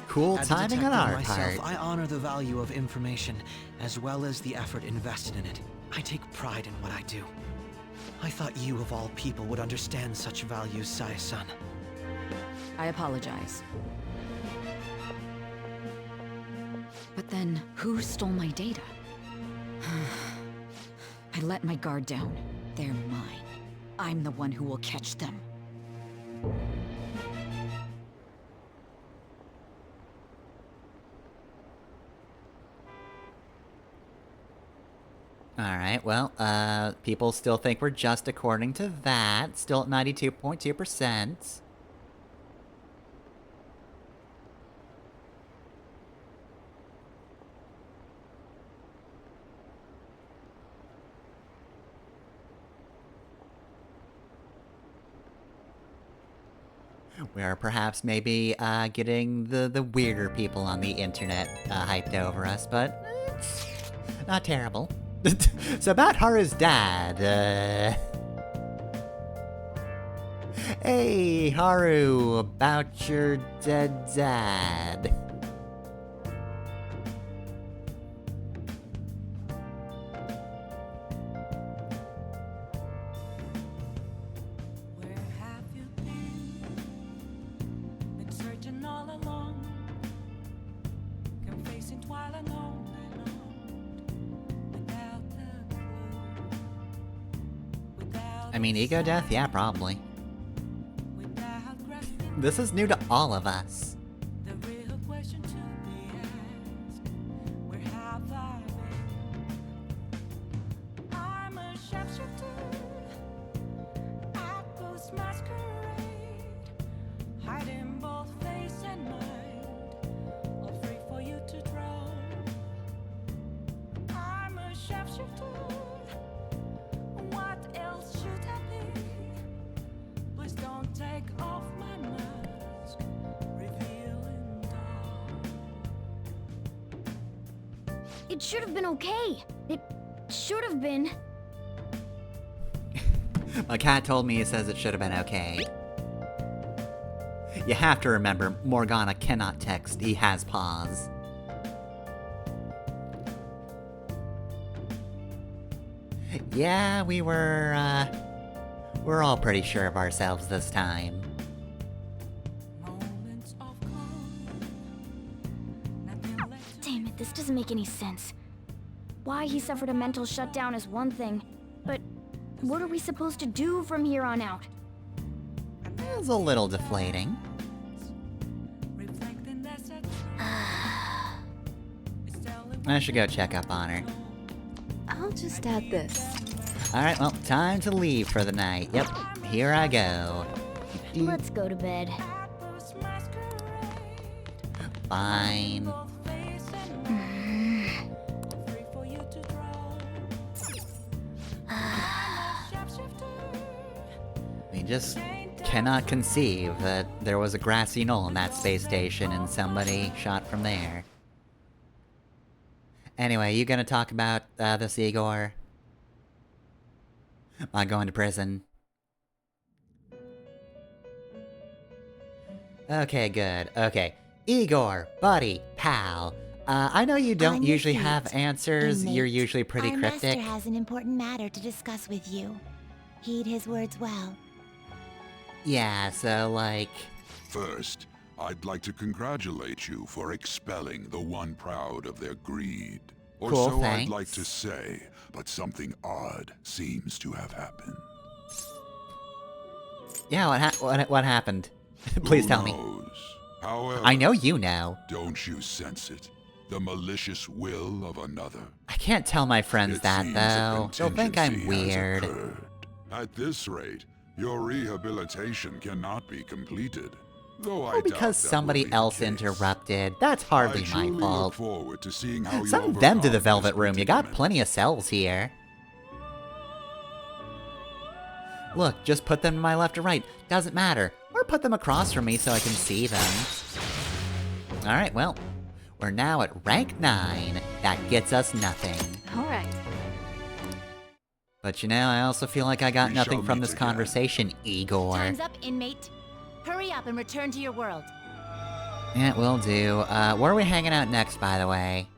Cool As a timing on detective our myself, part. I honor the value of information, as well as the effort invested in it. I take pride in what I do. I thought you, of all people, would understand such values, Sae-san. I apologize. But then, who stole my data? I let my guard down. They're mine. I'm the one who will catch them. Alright, well, people still think we're just according to that. Still at 92.2%. We are perhaps maybe getting the weirder people on the internet hyped over us, but it's not terrible. So about Haru's dad, Hey, Haru, about your dead dad. I mean, ego death? Yeah, probably. This is new to all of us. It should have been okay. It should have been. My cat told me he says it should have been okay. You have to remember, Morgana cannot text. He has paws. Yeah, we're all pretty sure of ourselves this time. Damn it, this doesn't make any sense. Why he suffered a mental shutdown is one thing, but what are we supposed to do from here on out? It's a little deflating. I should go check up on her. I'll just add this. Alright, well, time to leave for the night. Yep, here I go. Let's go to bed. Fine. We just cannot conceive that there was a grassy knoll in that space station and somebody shot from there. Anyway, you gonna talk about this, Igor? Am I going to prison? Okay, good. Okay. Igor, buddy, pal. I know you don't usually have answers. You're usually pretty cryptic. Our master has an important matter to discuss with you. Heed his words well. Yeah, so like... First, I'd like to congratulate you for expelling the one proud of their greed. Or Cool, so thanks. I'd like to say, but something odd seems to have happened. Yeah, what happened? Please tell me. However, I know you know. Don't you sense it? The malicious will of another? I can't tell my friends that, seems a though. They'll think I'm contingency has weird. occurred. At this rate, your rehabilitation cannot be completed. Though I Oh, doubt because that somebody will be else interrupted. That's hardly I my truly fault. look forward to seeing how you Send them to the overcome Velvet this Room. You got plenty of cells here. Look, just put them to my left or right. Doesn't matter. Or put them across from me so I can see them. Alright, well, we're now at rank 9. That gets us nothing. Alright. But you know, I also feel like I got We nothing shall from meet this again. conversation, Igor. Time's up, inmate. Hurry up and return to your world. Yeah, will do. Where are we hanging out next, by the way?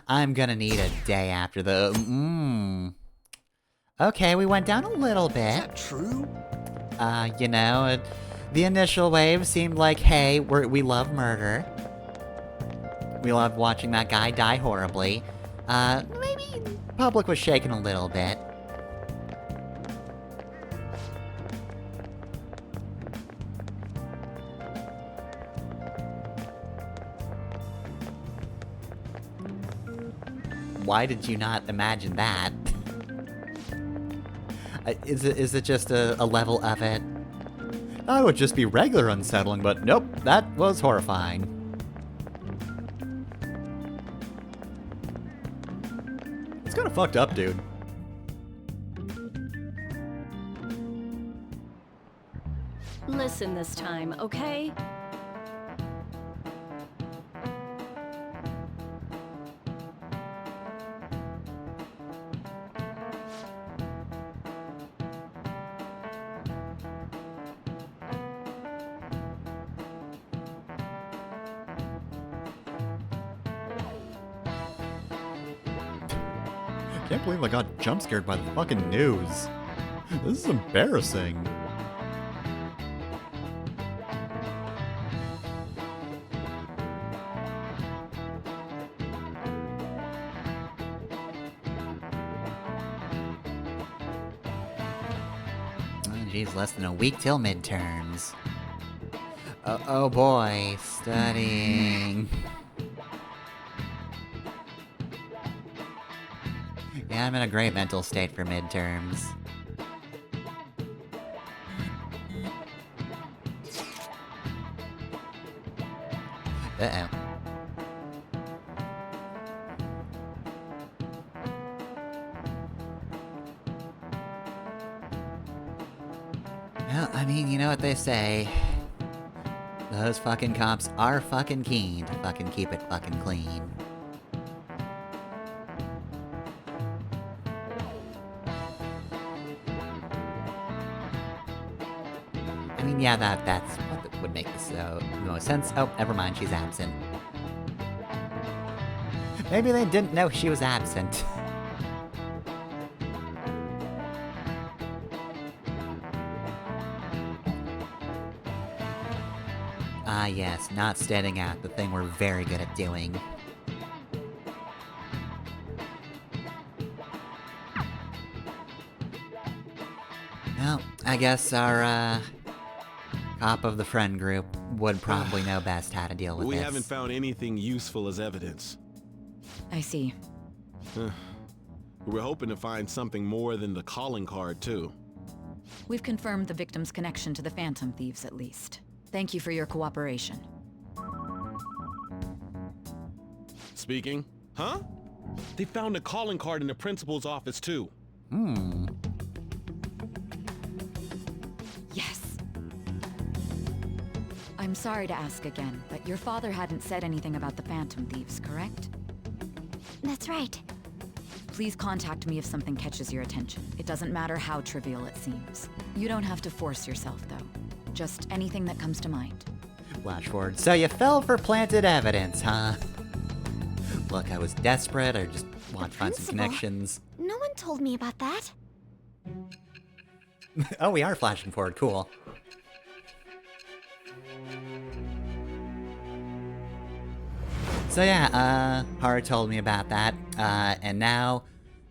I'm gonna need a day after the... Okay, we went down a little bit. Is that true? You know, the initial wave seemed like, hey, we love murder. We loved watching that guy die horribly. Maybe public was shaken a little bit. Why did you not imagine that? Is it just a level of it? That would just be regular unsettling, but nope, that was horrifying. It's kinda fucked up, dude. Listen this time, okay? Can't believe I got jump scared by the fucking news. This is embarrassing. Oh, geez, less than a week till midterms. Oh boy, studying. Yeah, I'm in a great mental state for midterms. Uh-oh. Well, I mean, you know what they say. Those fucking cops are fucking keen to fucking keep it fucking clean. I mean, yeah, that's what would make this the most sense. Oh, never mind, she's absent. Maybe they didn't know she was absent. Ah, yes, not standing out, the thing we're very good at doing. Well, I guess our, cop of the friend group would probably know best how to deal with We this. haven't found anything useful as evidence. I see. We're hoping to find something more than the calling card, too. We've confirmed the victim's connection to the Phantom Thieves, at least. Thank you for your cooperation. Speaking? Huh? They found a calling card in the principal's office, too. Yes. I'm sorry to ask again, but your father hadn't said anything about the Phantom Thieves, correct? That's right. Please contact me if something catches your attention. It doesn't matter how trivial it seems. You don't have to force yourself, though. Just anything that comes to mind. Flash forward. So you fell for planted evidence, huh? Look, I was desperate. I just wanted to find some connections. No one told me about that. Oh, we are flashing forward. Cool. So yeah, Haru told me about that, and now,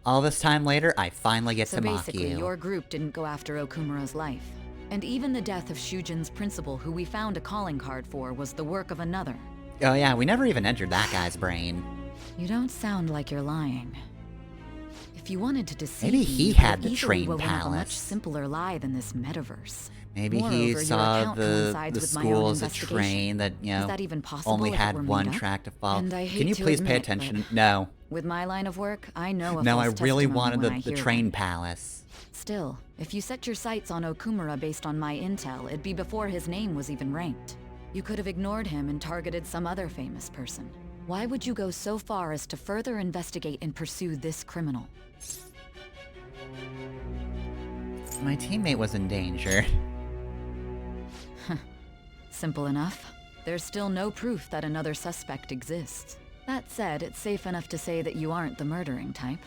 all this time later, I finally get So to mock basically, you. your group didn't go after Okumura's life. And even the death of Shujin's principal, who we found a calling card for, was the work of another. Oh yeah, we never even entered that guy's brain. You don't sound like you're lying. If you wanted to deceive Maybe me, he you had could the easily train woven up a much palace. simpler lie than this metaverse. Maybe Moreover, he your saw account the coincides with my own school as a investigation. train that, you know, Is that even possible only if it had were one made up? track to follow. And I hate Can you to please pay admit, attention? but No. With my line of work, I know a No, I false really testimony wanted when I the hear train one. palace. Still, if you set your sights on Okumura based on my intel, it'd be before his name was even ranked. You could have ignored him and targeted some other famous person. Why would you go so far as to further investigate and pursue this criminal? My teammate was in danger. Simple enough. There's still no proof that another suspect exists. That said, it's safe enough to say that you aren't the murdering type.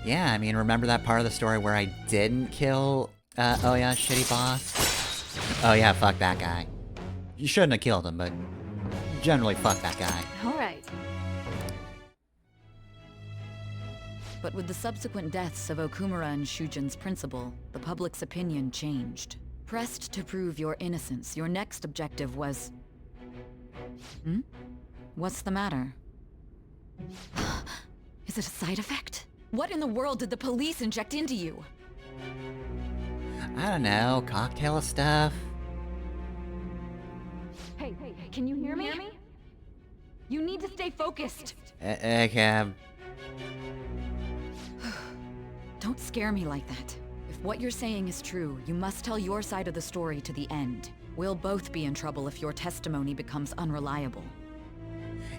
Yeah, I mean, remember that part of the story where I didn't kill, oh yeah, shitty boss? Oh yeah, fuck that guy. You shouldn't have killed him, but generally fuck that guy. Alright. But with the subsequent deaths of Okumura and Shujin's principal, the public's opinion changed. Pressed to prove your innocence, your next objective was... What's the matter? Is it a side effect? What in the world did the police inject into you? I don't know, cocktail of stuff. Hey, can you hear me? You need to stay focused. Okay. Don't scare me like that. If what you're saying is true, you must tell your side of the story to the end. We'll both be in trouble if your testimony becomes unreliable.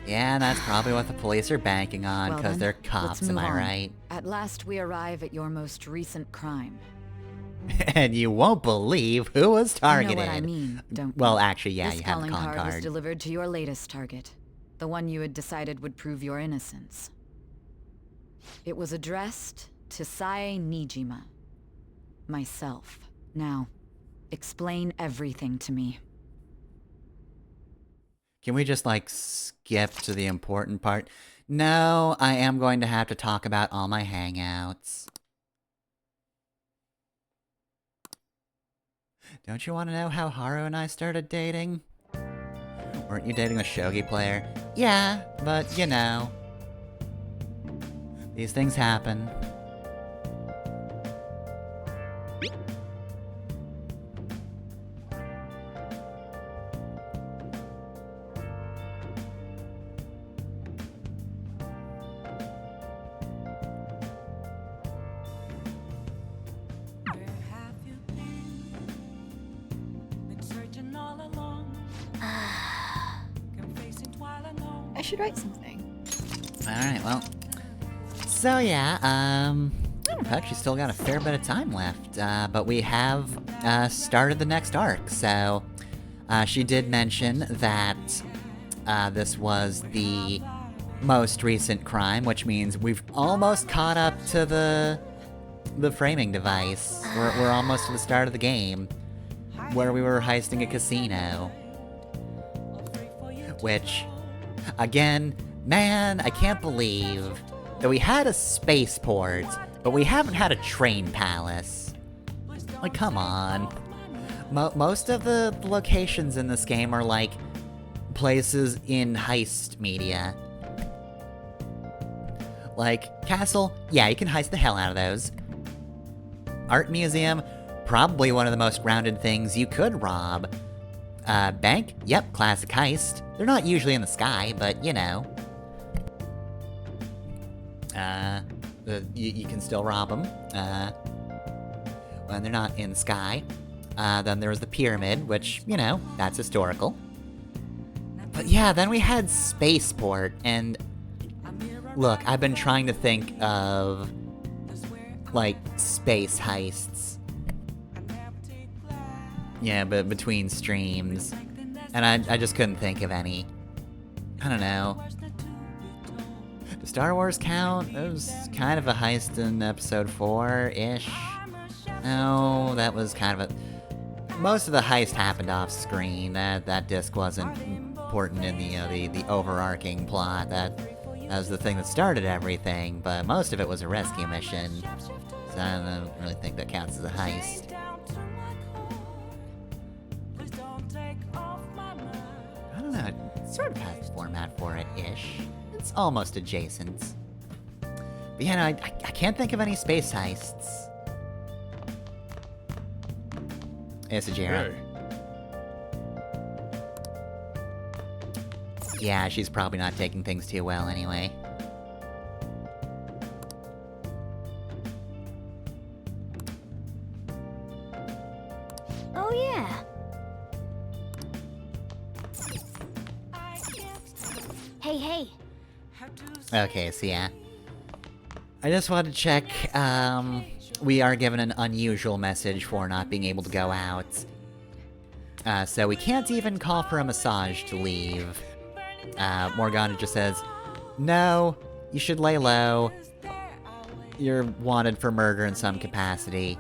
Yeah, that's probably what the police are banking on, Well because then, they're let's cops, am move I on. right? At last we arrive at your most recent crime. And you won't believe who was targeted. You know what I mean, don't Well, you? actually, yeah, this you have the calling calling card was card. delivered to your latest target. The one you had decided would prove your innocence. It was addressed to Sae Nijima. Myself. Now, explain everything to me. Can we just, like, skip to the important part? No, I am going to have to talk about all my hangouts. Don't you want to know how Haru and I started dating? Weren't you dating a shogi player? Yeah, but, you know. These things happen. I should write something. Alright, well. So yeah, we've actually still got a fair bit of time left, but we have, started the next arc, so, she did mention that, this was the most recent crime, which means we've almost caught up to the framing device. We're almost to the start of the game, where we were heisting a casino. Which, again, man, I can't believe that we had a spaceport, but we haven't had a train palace. Like, come on. Most of the locations in this game are, like, places in heist media. Like, castle, yeah, you can heist the hell out of those. Art museum, probably one of the most grounded things you could rob. Bank? Yep, classic heist. They're not usually in the sky, but, you know. You can still rob them, when they're not in the sky. Then there was the pyramid, which, you know, that's historical. But yeah, then we had Spaceport, and... Look, I've been trying to think of... like, space heists. Yeah, but between streams. And I just couldn't think of any. I don't know. Does Star Wars count? It was kind of a heist in episode 4-ish. No, that was kind of a... Most of the heist happened off screen. That disc wasn't important in the overarching plot. That was the thing that started everything, but most of it was a rescue mission. So I don't really think that counts as a heist. I don't know, it sort of has the format for it-ish. It's almost adjacent. But yeah, no, I can't think of any space heists. Hey, Sajira. Yeah, she's probably not taking things too well anyway. Oh yeah. Hey. Okay, so yeah. I just wanted to check, we are given an unusual message for not being able to go out. So we can't even call for a massage to leave. Morgana just says, no, you should lay low. You're wanted for murder in some capacity.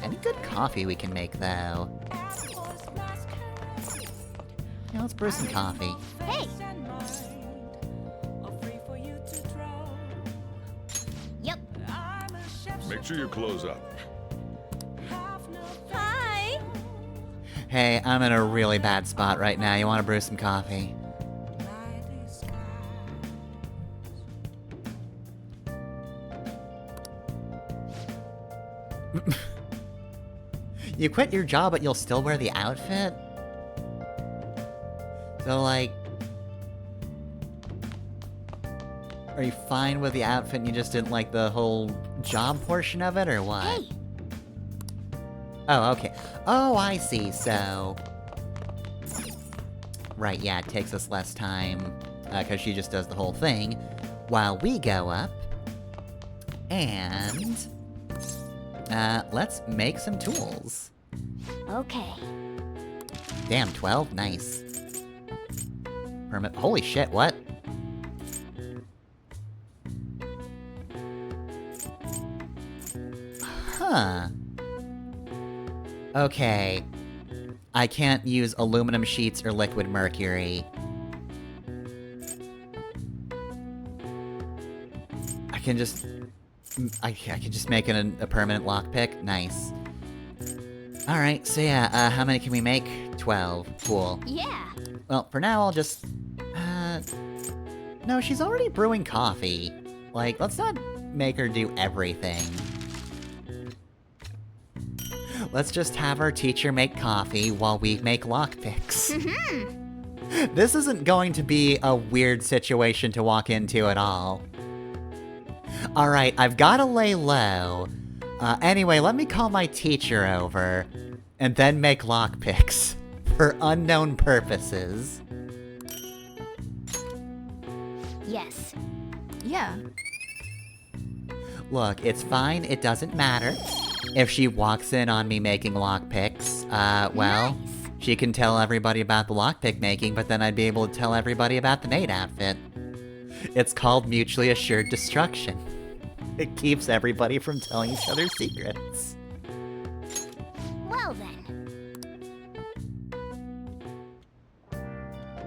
Any good coffee we can make, though? Yeah, let's brew some coffee. Hey! Yep. Make sure you close up. Hi! Hey, I'm in a really bad spot right now. You want to brew some coffee? You quit your job, but you'll still wear the outfit? So, like... Are you fine with the outfit and you just didn't like the whole job portion of it, or what? Hey! Oh, okay. Oh, I see, so... Right, yeah, it takes us less time, because she just does the whole thing, while we go up, and... let's make some tools. Okay. Damn, 12? Nice. Permit. Holy shit, what? Huh. Okay. I can't use aluminum sheets or liquid mercury. I can just make it a permanent lockpick. Nice. Alright, so yeah, how many can we make? 12. Cool. Yeah. Well, for now, I'll just... No, she's already brewing coffee. Like, let's not make her do everything. Let's just have our teacher make coffee while we make lockpicks. This isn't going to be a weird situation to walk into at all. Alright, I've gotta lay low. Anyway, let me call my teacher over, and then make lockpicks. For unknown purposes. Yes. Yeah. Look, it's fine, it doesn't matter. If she walks in on me making lockpicks, well, she can tell everybody about the lockpick making, but then I'd be able to tell everybody about the maid outfit. It's called mutually assured destruction. It keeps everybody from telling each other secrets. Well then.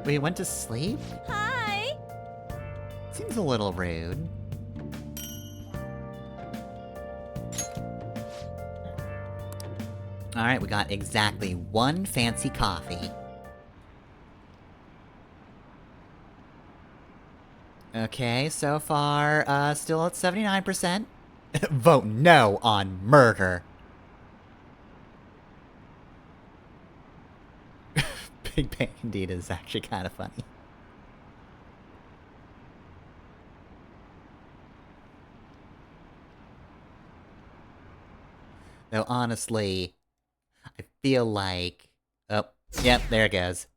We went to sleep? Hi! Seems a little rude. Alright, we got exactly one fancy coffee. Okay, so far, still at 79%. Vote no on murder. Big Bang Indeed is actually kind of funny. Though honestly, I feel like... Oh, yep, there it goes.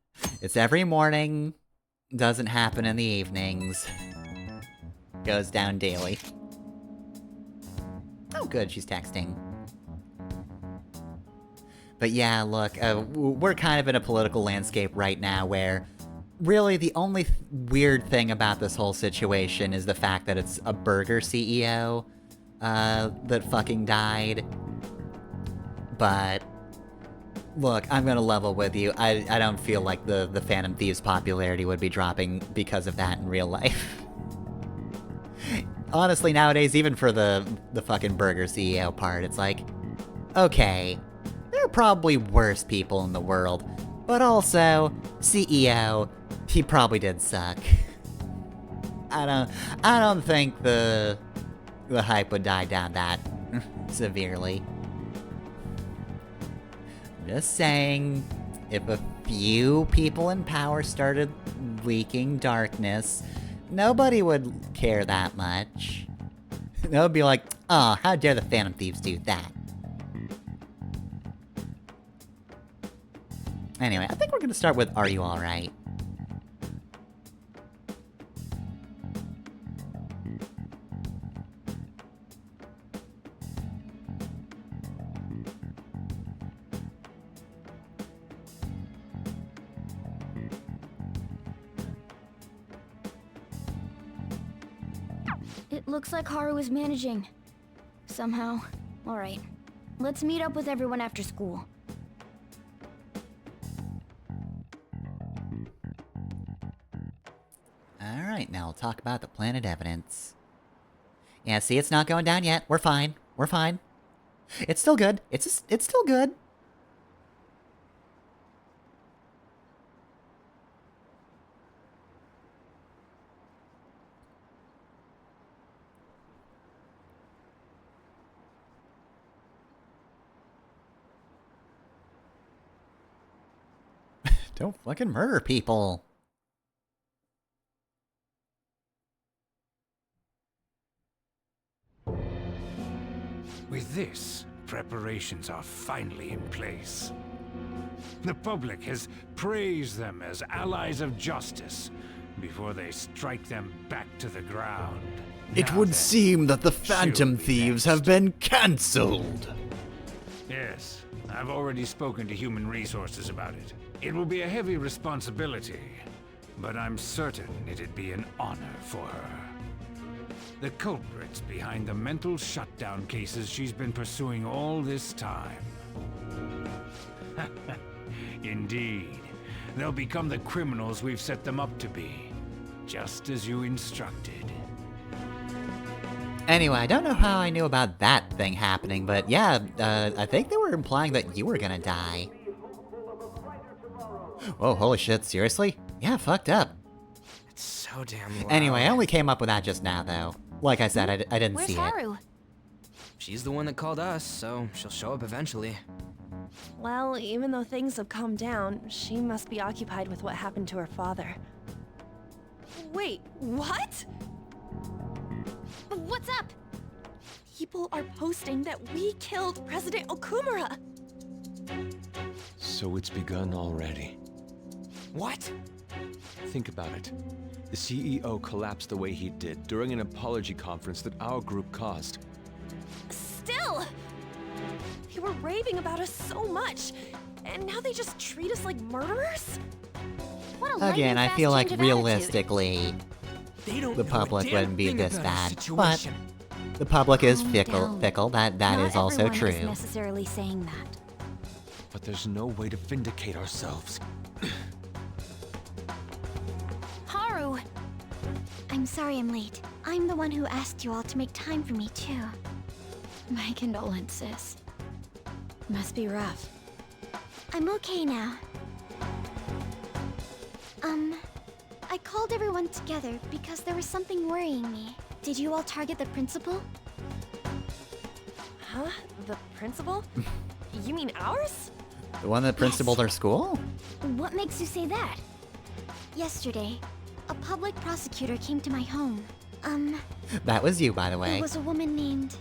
It's every morning, doesn't happen in the evenings. Goes down daily. Oh good, she's texting. But yeah, look, we're kind of in a political landscape right now where really the only weird thing about this whole situation is the fact that it's a burger CEO that fucking died. But look, I'm gonna level with you. I don't feel like the Phantom Thieves' popularity would be dropping because of that in real life. Honestly, nowadays, even for the fucking burger CEO part, it's like, okay, there are probably worse people in the world, but also, CEO, he probably did suck. I don't think the hype would die down that severely. Just saying, if a few people in power started leaking darkness, nobody would care that much. They would be like, oh, how dare the Phantom Thieves do that? Anyway, I think we're gonna start with Are You Alright? It looks like Haru is managing. Somehow. Alright. Let's meet up with everyone after school. Alright, now we'll talk about the planet evidence. Yeah, see, it's not going down yet. We're fine. We're fine. It's still good. It's still good. Don't fucking murder people. With this, preparations are finally in place. The public has praised them as allies of justice before they strike them back to the ground. It would seem that the Phantom Thieves have been cancelled. Yes, I've already spoken to Human Resources about it. It will be a heavy responsibility, but I'm certain it'd be an honor for her. The culprits behind the mental shutdown cases she's been pursuing all this time. Indeed, they'll become the criminals we've set them up to be, just as you instructed. Anyway, I don't know how I knew about that thing happening, but yeah, I think they were implying that you were gonna die. Whoa, holy shit, seriously? Yeah, fucked up. It's so damn loud. Anyway, I only came up with that just now, though. Like I said, I didn't see Haru? it. She's the one that called us, so she'll show up eventually. Well, even though things have calmed down, she must be occupied with what happened to her father. Wait, what? What's up? People are posting that we killed President Okumura. So it's begun already. What? Think about it. The CEO collapsed the way he did during an apology conference that our group caused. Still! They were raving about us so much, and now they just treat us like murderers? What a Again, I feel like realistically, They don't the know a public damn wouldn't be thing this about bad, the but situation. the public is Calm fickle. down. Fickle. That Not is also everyone is true. necessarily saying that. But there's no way to vindicate ourselves. Haru! I'm sorry I'm late. I'm the one who asked you all to make time for me, too. My condolences. Must be rough. I'm okay now. I called everyone together because there was something worrying me. Did you all target the principal? Huh? The principal? You mean ours? The one that principaled our school? What makes you say that? Yesterday, a public prosecutor came to my home. That was you, by the It way. was a woman named...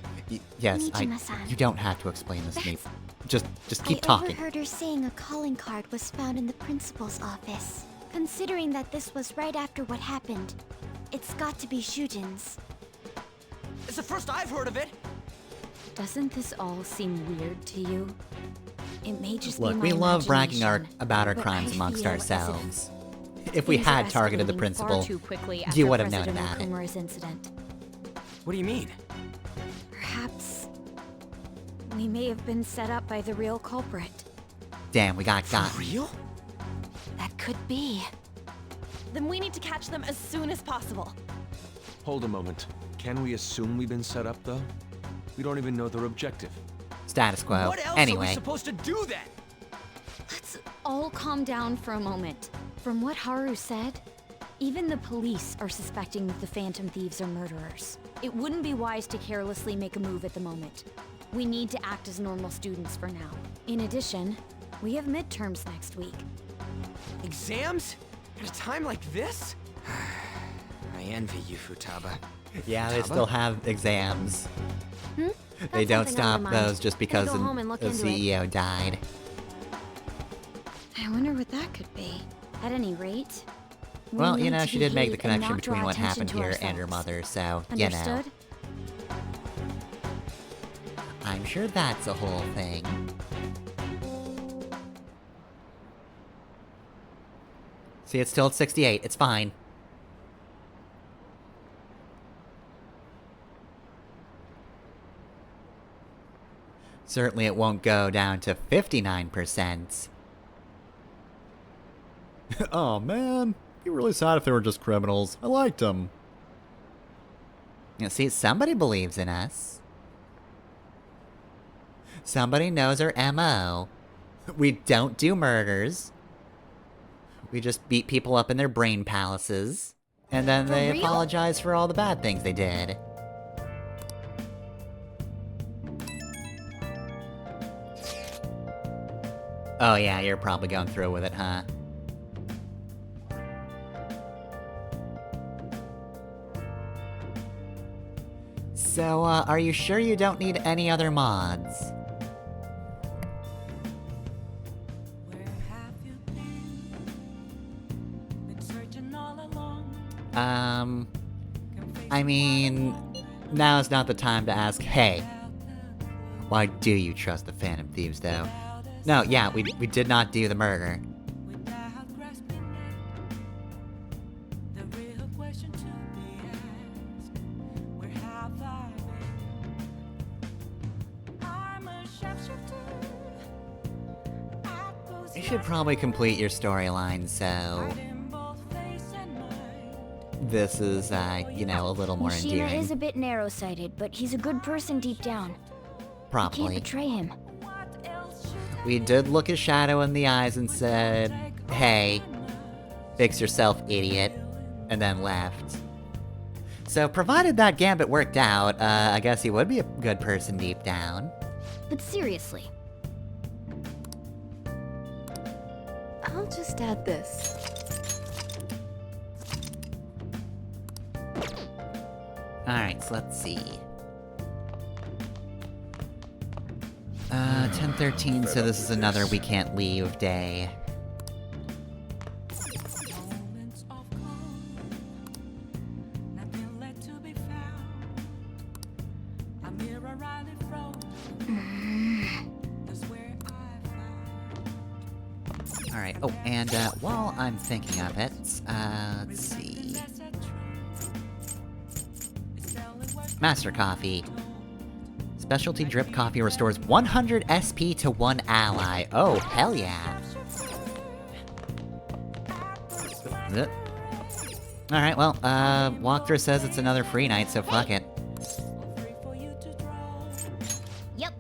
Yes, Nijima-san. you don't have to explain this to me. Just keep I talking. overheard her saying a calling card was found in the principal's office. Considering that this was right after what happened, it's got to be Shujin's. It's the first I've heard of it. Doesn't this all seem weird to you? It may just Look, be my we love bragging imagination, about our but crimes I amongst feel as if ourselves. If we things are had targeted the escalating principal, far too quickly you after would have known President about it. Okumura's incident. What do you mean? Perhaps we may have been set up by the real culprit. Damn, we got got. Real? That could be. Then we need to catch them as soon as possible. Hold a moment. Can we assume we've been set up, though? We don't even know their objective. Status quo. What else are we Anyway, supposed to do then? Let's all calm down for a moment. From what Haru said, even the police are suspecting that the Phantom Thieves are murderers. It wouldn't be wise to carelessly make a move at the moment. We need to act as normal students for now. In addition, we have midterms next week. Exams? At a time like this? I envy you, Futaba. yeah, they Futaba? still have exams. Hmm? They That's don't something on stop your mind. those just because Go home and look the into it. CEO died. I wonder what that could be. At any rate, we Well, you need know, to she did make the behave and connection not draw between what attention happened to here and her ourselves. mother, so, you know. Understood? I'm sure that's a whole thing. See, it's still at 68. It's fine. Certainly it won't go down to 59%. Oh man, be really sad if they were just criminals. I liked them. You see, somebody believes in us. Somebody knows our MO. We don't do murders. We just beat people up in their brain palaces. And then For they real? apologize for all the bad things they did. Oh yeah, you're probably going through with it, huh? So, are you sure you don't need any other mods? I mean, now's not the time to ask, hey, why do you trust the Phantom Thieves, though? No, yeah, we did not do the murder. You should probably complete your storyline, so this is, you know, a little more Mishima endearing. is a bit narrow-sighted, but he's a good person deep down. Probably. You can't betray him. We did look his shadow in the eyes and said, hey, fix yourself, idiot, and then left. So, provided that gambit worked out, I guess he would be a good person deep down. But seriously. I'll just add this. Alright, so let's see. 10:13, so this is another we can't leave day. Alright, oh, and while I'm thinking of it, let's see. Master Coffee. Specialty drip coffee restores 100 SP to one ally. Oh, hell yeah. Alright, well, walkthrough says it's another free night, so fuck it. Yep.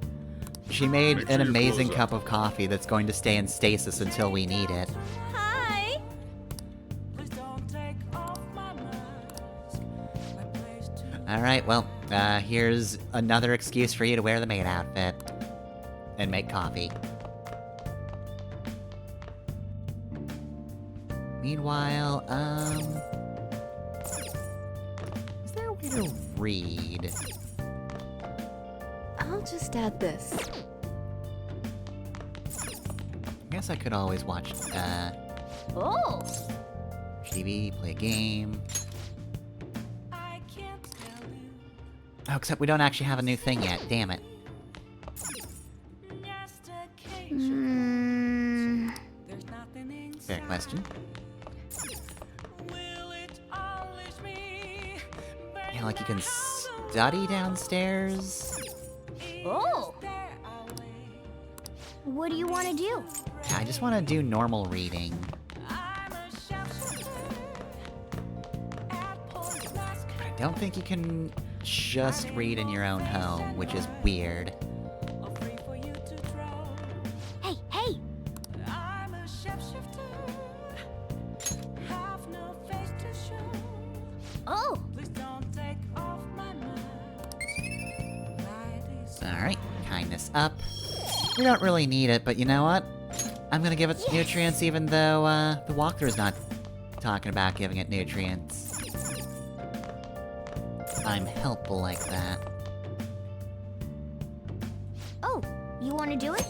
She made an amazing cup of coffee that's going to stay in stasis until we need it. Hi! Alright, well, here's another excuse for you to wear the maid outfit. And make coffee. Meanwhile, is there a way to read? I'll just add this. I guess I could always watch, Oh! TV, play a game. Oh, except we don't actually have a new thing yet, damn it. Fair question. Yeah, like you can study downstairs? Oh! What do you want to do? Yeah, I just want to do normal reading. But I don't think you can just read in your own home, which is weird. Hey, hey! Oh! Alright, kindness up. We don't really need it, but you know what? I'm gonna give it nutrients even though, the walkthrough's not talking about giving it nutrients. I'm helpful like that. Oh, you want to do it?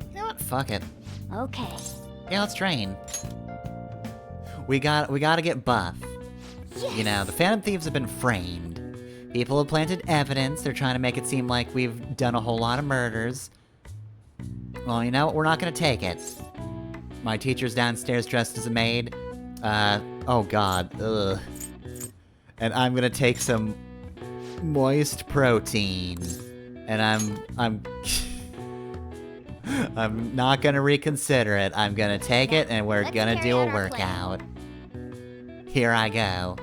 You know what? Fuck it. Okay. Yeah, let's train. We gotta get buff. Yes. You know, the Phantom Thieves have been framed. People have planted evidence, they're trying to make it seem like we've done a whole lot of murders. Well, you know what? We're not gonna take it. My teacher's downstairs dressed as a maid. Oh god, ugh. And I'm gonna take some moist protein. And I'm not gonna reconsider it. I'm gonna take it and we're gonna do a workout. Here I go.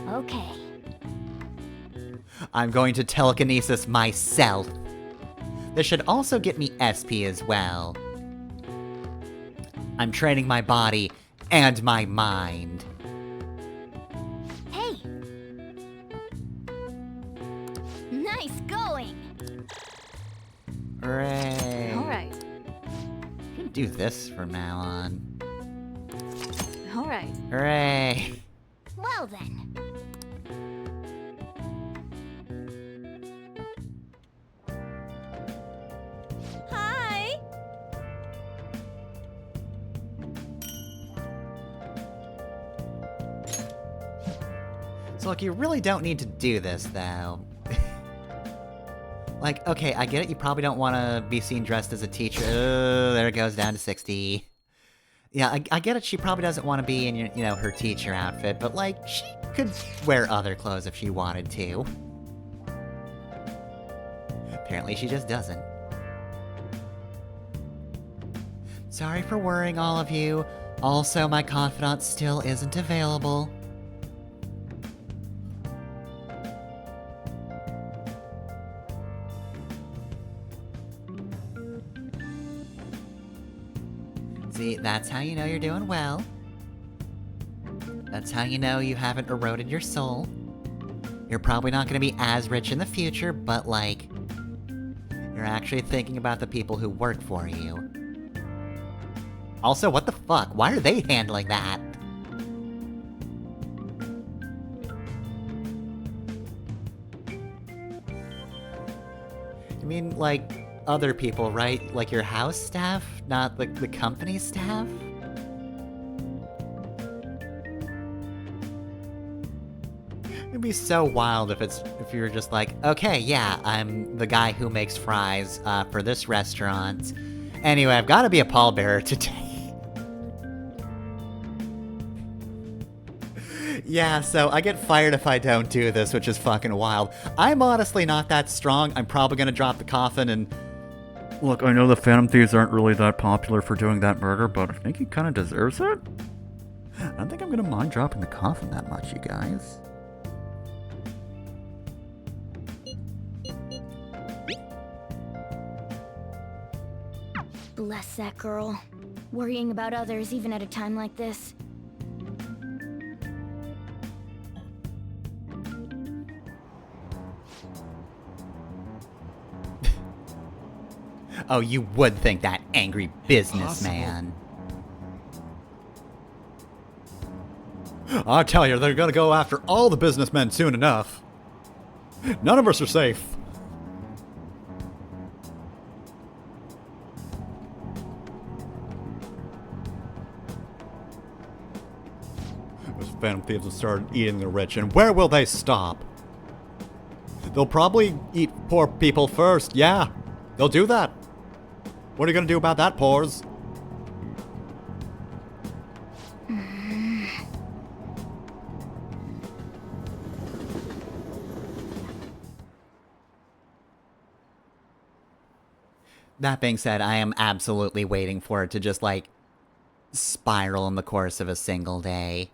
Okay. I'm going to telekinesis myself. This should also get me SP as well. I'm training my body and my mind. Hey! Nice going! Hooray. Alright. I can do this from now on. Alright. Hooray. Well then. Hi! So look, you really don't need to do this, though. Like, okay, I get it, you probably don't want to be seen dressed as a teacher. There it goes, down to 60. Yeah, I get it, she probably doesn't want to be in, you know, her teacher outfit, but, like, she could wear other clothes if she wanted to. Apparently she just doesn't. Sorry for worrying all of you. Also, my confidant still isn't available. See, that's how you know you're doing well. That's how you know you haven't eroded your soul. You're probably not going to be as rich in the future, but like, you're actually thinking about the people who work for you. Also, what the fuck? Why are they handling that? I mean, like, other people, right? Like your house staff, not the company staff? It'd be so wild if you're just like, okay, yeah, I'm the guy who makes fries for this restaurant. Anyway, I've got to be a pallbearer today. Yeah, so I get fired if I don't do this, which is fucking wild. I'm honestly not that strong. I'm probably gonna drop the coffin and... Look, I know the Phantom Thieves aren't really that popular for doing that murder, but I think he kind of deserves it. I don't think I'm gonna mind dropping the coffin that much, you guys. Bless that girl. Worrying about others even at a time like this. Oh, you would think that, angry businessman. I tell you, they're gonna go after all the businessmen soon enough. None of us are safe. Those Phantom Thieves will start eating the rich, and where will they stop? They'll probably eat poor people first, yeah. They'll do that. What are you gonna do about that, Pores? That being said, I am absolutely waiting for it to just, like, spiral in the course of a single day.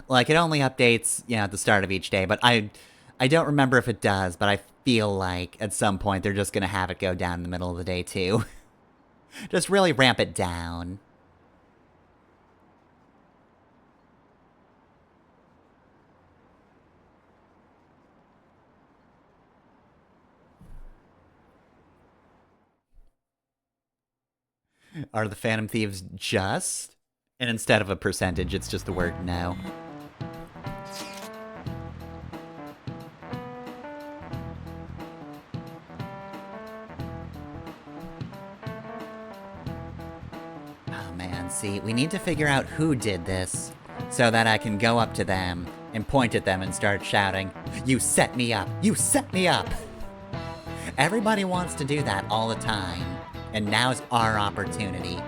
Like, it only updates, you know, at the start of each day, but I don't remember if it does, but I feel like at some point they're just gonna have it go down in the middle of the day, too. Just really ramp it down. Are the Phantom Thieves just? And instead of a percentage, it's just the word no. Oh man, see, we need to figure out who did this, so that I can go up to them and point at them and start shouting, "You set me up! You set me up!" Everybody wants to do that all the time, and now's our opportunity.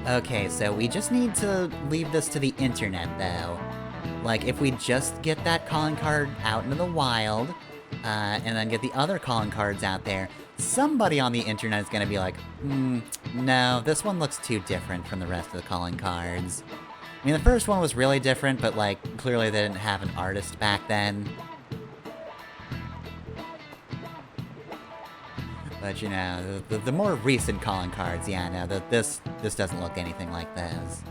Okay, so we just need to leave this to the internet, though. Like, if we just get that calling card out into the wild, and then get the other calling cards out there, somebody on the internet is gonna be like, no, this one looks too different from the rest of the calling cards. I mean, the first one was really different, but, like, clearly they didn't have an artist back then. But, you know, the more recent calling cards, yeah, no, this doesn't look anything like those.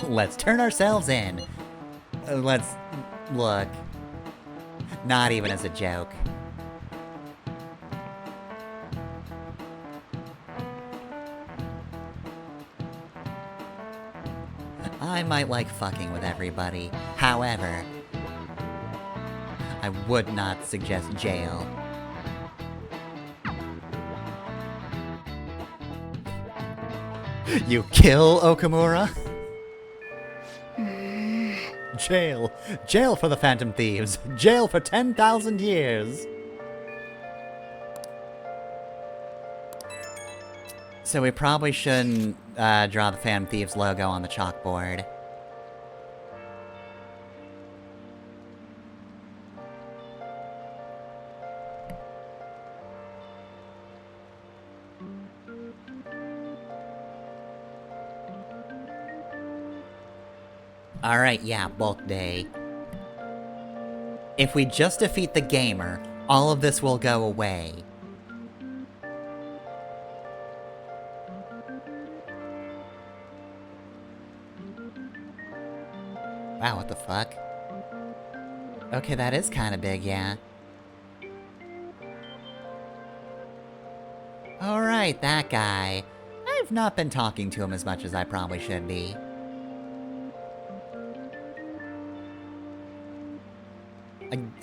Let's turn ourselves in. Let's... look. Not even as a joke. I might like fucking with everybody. However, I would not suggest jail. You kill Okamura? Jail. Jail for the Phantom Thieves. Jail for 10,000 years. So we probably shouldn't draw the Phantom Thieves logo on the chalkboard. Alright, yeah, bulk day. If we just defeat the gamer, all of this will go away. Wow, what the fuck? Okay, that is kinda big, yeah. Alright, that guy. I've not been talking to him as much as I probably should be.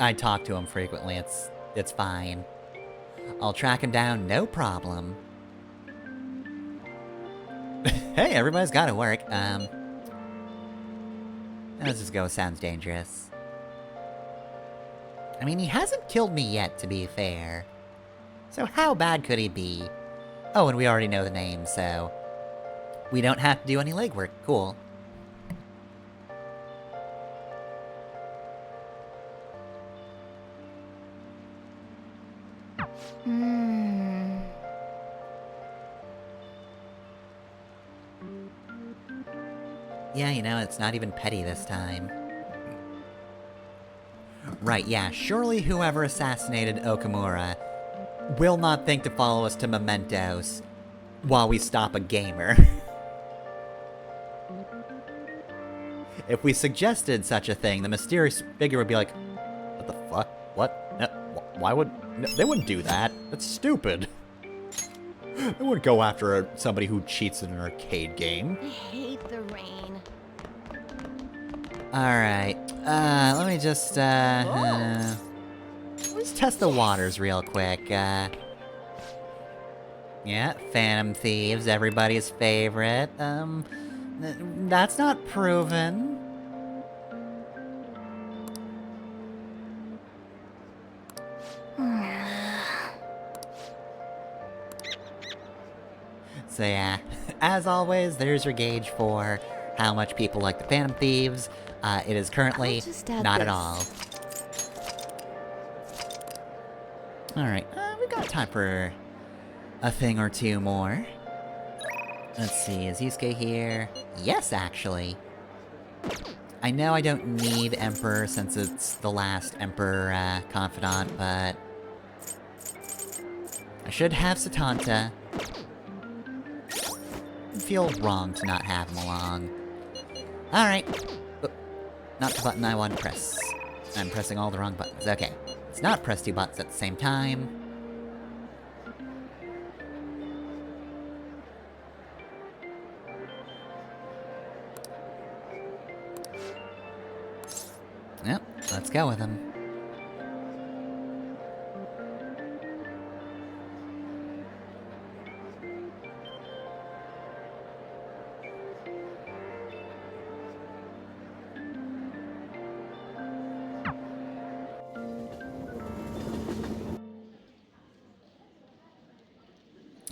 I talk to him frequently, it's fine. I'll track him down, no problem. Hey, everybody's gotta work. Let's just go, sounds dangerous. I mean, he hasn't killed me yet, to be fair. So how bad could he be? Oh, and we already know the name, so... we don't have to do any legwork, cool. Yeah, you know, it's not even petty this time. Right, yeah, surely whoever assassinated Okamura will not think to follow us to Mementos while we stop a gamer. If we suggested such a thing, the mysterious figure would be like, what the fuck? What? No, why would... No, they wouldn't do that. That's stupid. They wouldn't go after somebody who cheats in an arcade game. I hate the rain. Alright, let me just, let's test the waters real quick, yeah, Phantom Thieves, everybody's favorite, that's not proven. So yeah, as always, there's your gauge for how much people like the Phantom Thieves. It is currently not at all. Alright, we've got time for a thing or two more. Let's see, is Yusuke here? Yes, actually. I know I don't need Emperor since it's the last Emperor confidant, but... I should have Satanta. It feels wrong to not have him along. Alright. Not the button I want to press. I'm pressing all the wrong buttons. Okay. Let's not press two buttons at the same time. Yep, let's go with him.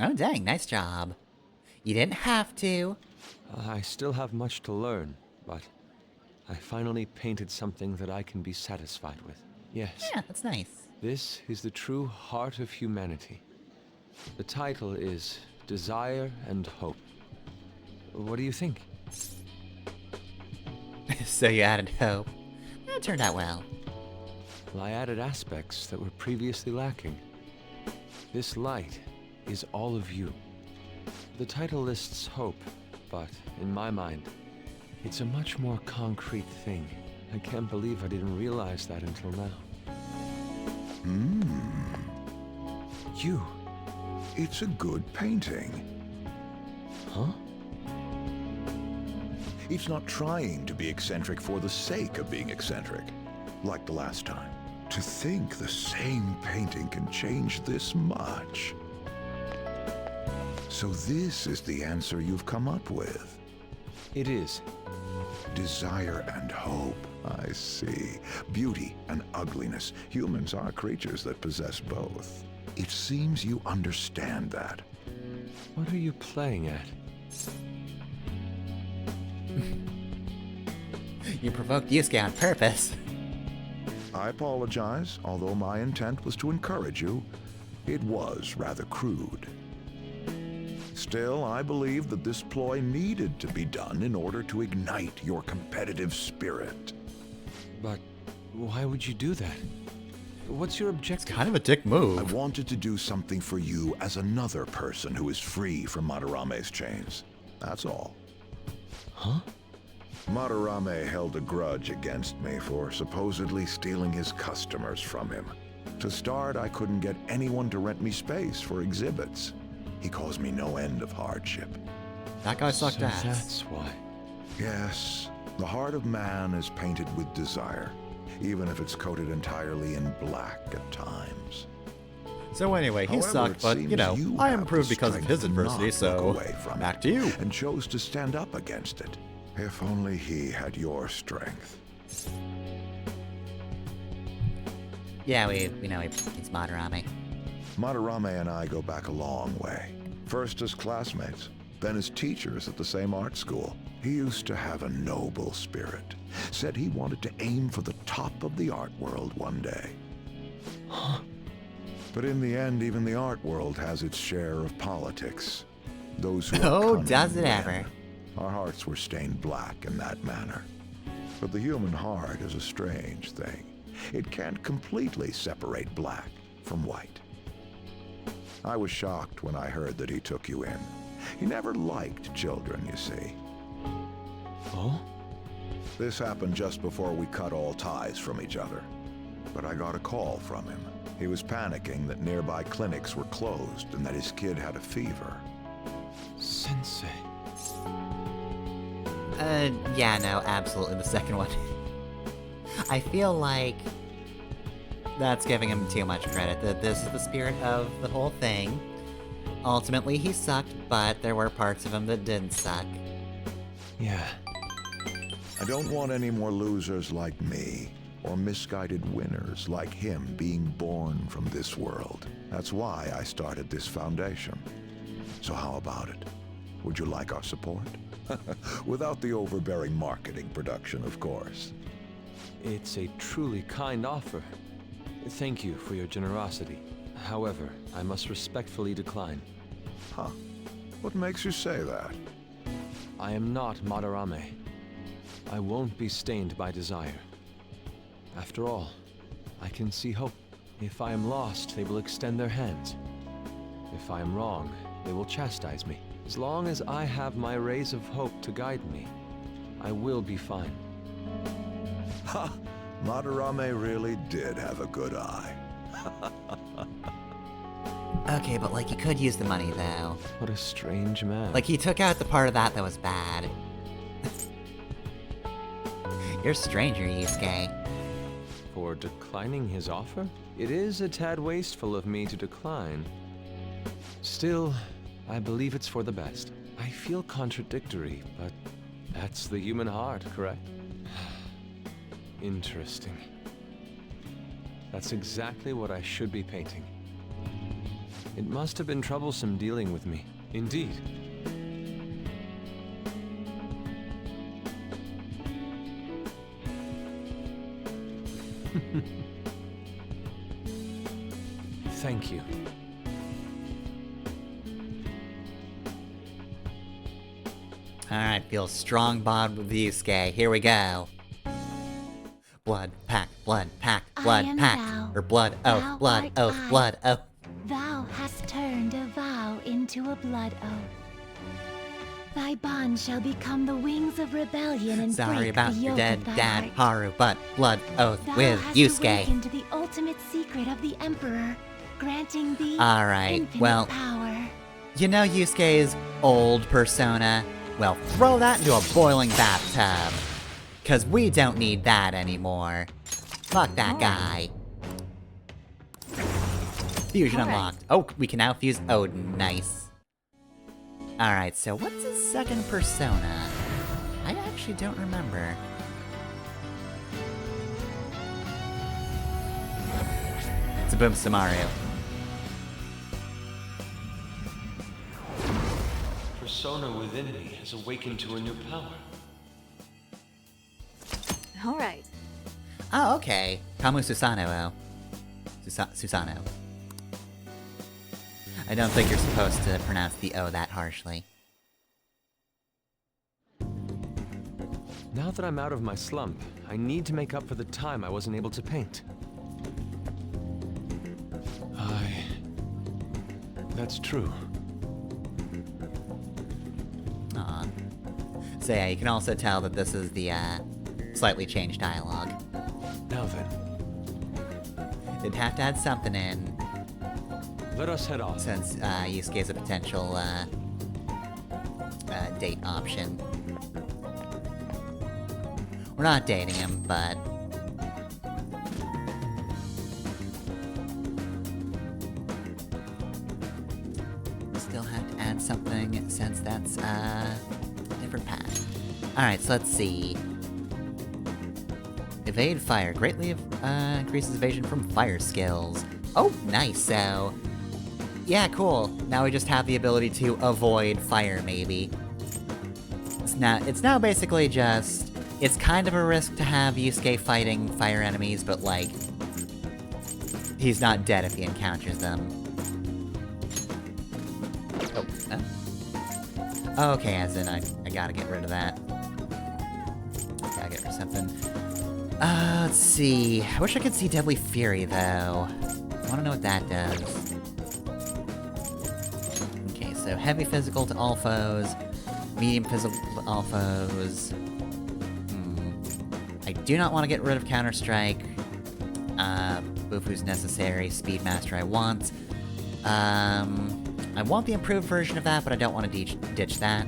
Oh dang, nice job. You didn't have to. I still have much to learn, but I finally painted something that I can be satisfied with. Yes. Yeah, that's nice. This is the true heart of humanity. The title is Desire and Hope. What do you think? So you added hope. That turned out well. Well, I added aspects that were previously lacking. This light is all of you. The title lists hope, but in my mind, it's a much more concrete thing. I can't believe I didn't realize that until now. You. It's a good painting. Huh? It's not trying to be eccentric for the sake of being eccentric, like the last time. To think the same painting can change this much. So this is the answer you've come up with. It is. Desire and hope. I see. Beauty and ugliness. Humans are creatures that possess both. It seems you understand that. What are you playing at? You provoked Yusuke on purpose. I apologize, although my intent was to encourage you. It was rather crude. Still, I believe that this ploy needed to be done in order to ignite your competitive spirit. But why would you do that? What's your objective? It's kind of a dick move. I wanted to do something for you as another person who is free from Madarame's chains. That's all. Huh? Madarame held a grudge against me for supposedly stealing his customers from him. To start, I couldn't get anyone to rent me space for exhibits. He caused me no end of hardship. That guy sucked ass. That's why. Yes, the heart of man is painted with desire, even if it's coated entirely in black at times. So anyway, he However, sucked, it but, seems you know, you I have improved the because of strength his to adversity, not so look away from back it, to you. and chose to stand up against it. If only he had your strength. Yeah, we know he's Madarame. Madarame and I go back a long way. First as classmates, then as teachers at the same art school. He used to have a noble spirit. Said he wanted to aim for the top of the art world one day. But in the end, even the art world has its share of politics. Those who are cunning does it win. ever. Our hearts were stained black in that manner. But the human heart is a strange thing. It can't completely separate black from white. I was shocked when I heard that he took you in. He never liked children, you see. Oh? This happened just before we cut all ties from each other. But I got a call from him. He was panicking that nearby clinics were closed and that his kid had a fever. Sensei. Yeah, no, absolutely the second one. I feel like that's giving him too much credit, that this is the spirit of the whole thing. Ultimately, he sucked, but there were parts of him that didn't suck. Yeah. I don't want any more losers like me, or misguided winners like him being born from this world. That's why I started this foundation. So how about it? Would you like our support? Without the overbearing marketing production, of course. It's a truly kind offer. Thank you for your generosity. However, I must respectfully decline. Huh. What makes you say that? I am not Madarame. I won't be stained by desire. After all, I can see hope. If I am lost, they will extend their hands. If I am wrong, they will chastise me. As long as I have my rays of hope to guide me, I will be fine. Ha! Madarame really did have a good eye. Okay, but like, he could use the money, though. What a strange man. Like, he took out the part of that that was bad. You're a stranger, Yusuke. For declining his offer? It is a tad wasteful of me to decline. Still, I believe it's for the best. I feel contradictory, but that's the human heart, correct? Interesting. That's exactly what I should be painting. It must have been troublesome dealing with me. Indeed. Thank you. Alright, feel strong bond with Yusuke. Here we go. Blood pact, blood pact, blood I am pact. thou. Or blood Thou oath, blood art oath, I. blood oath. Thou hast turned a vow into a blood oath. Thy bond shall become the wings of rebellion and Sorry break about the your yoke dead of thy dad, heart. Haru, but blood oath Thou with hast Yusuke. awakened to the ultimate secret of the Emperor, granting thee Alright, infinite well, power. you know Yusuke's old persona? Well, throw that into a boiling bathtub. Cause we don't need that anymore. Fuck that guy. Fusion Alright. unlocked. Oh, we can now fuse Odin. Nice. Alright, so what's his second persona? I actually don't remember. It's a Boom Samaru. Persona within me has awakened to a new power. Alright. Oh, okay. Kamu Susano. Susano. I don't think you're supposed to pronounce the O that harshly. Now that I'm out of my slump, I need to make up for the time I wasn't able to paint. That's true. Aw. So yeah, you can also tell that this is the, slightly changed dialogue. Now then. They'd have to add something in. Let us head off. Since, Yusuke's a potential, date option. We're not dating him, but... Still have to add something, since that's, a different path. Alright, so let's see. Evade fire. Greatly, increases evasion from fire skills. Oh, nice, so... Yeah, cool. Now we just have the ability to avoid fire, maybe. It's now basically just... It's kind of a risk to have Yusuke fighting fire enemies, but like... He's not dead if he encounters them. Oh, okay, as in I gotta get rid of that. Gotta get rid of something. Let's see. I wish I could see Deadly Fury, though. I wanna know what that does. Okay, so heavy physical to all foes, medium physical to all foes. I do not want to get rid of Counter-Strike. Bufu's necessary, Speedmaster I want. I want the improved version of that, but I don't want to ditch that.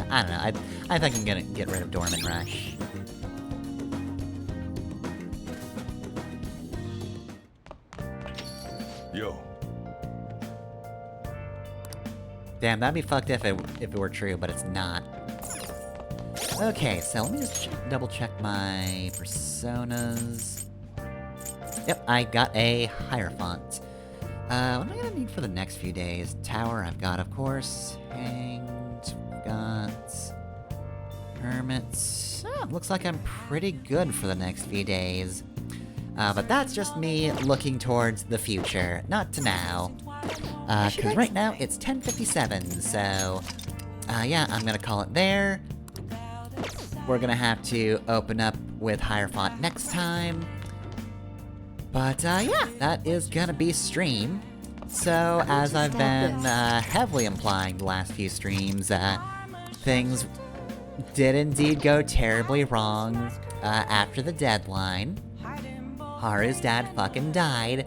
I don't know, I think I'm gonna get rid of Dorman Rush. Yo. Damn, that'd be fucked if it were true, but it's not. Okay, so let me just double check my personas. Yep, I got a Hierophant. What am I gonna need for the next few days? Tower, I've got, of course. Hanged, we've got... Hermits. Looks like I'm pretty good for the next few days. But that's just me looking towards the future, not to now. Cause right now it's 10:57, so... yeah, I'm gonna call it there. We're gonna have to open up with Hierophant next time. But, yeah, that is gonna be stream. So, as I've been, heavily implying the last few streams, things did indeed go terribly wrong, after the deadline. Haru's dad fucking died,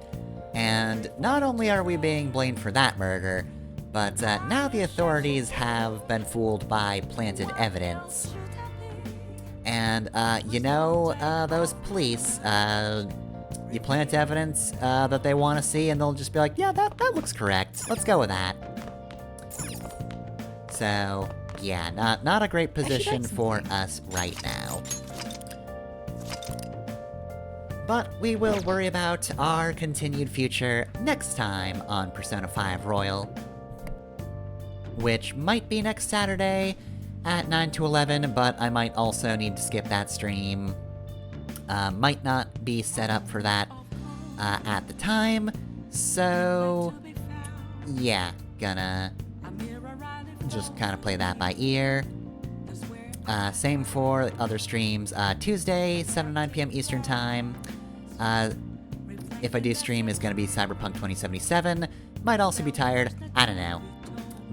and not only are we being blamed for that murder, but, now the authorities have been fooled by planted evidence. And, you know, those police, you plant evidence, that they want to see, and they'll just be like, yeah, that looks correct. Let's go with that. So, yeah, not a great position for us right now. But we will worry about our continued future next time on Persona 5 Royal. Which might be next Saturday at 9 to 11, but I might also need to skip that stream. Might not be set up for that at the time, so yeah, gonna just kind of play that by ear. Same for other streams. Tuesday, 7 to 9 p.m. Eastern Time. If I do stream, is gonna be Cyberpunk 2077. Might also be tired, I don't know.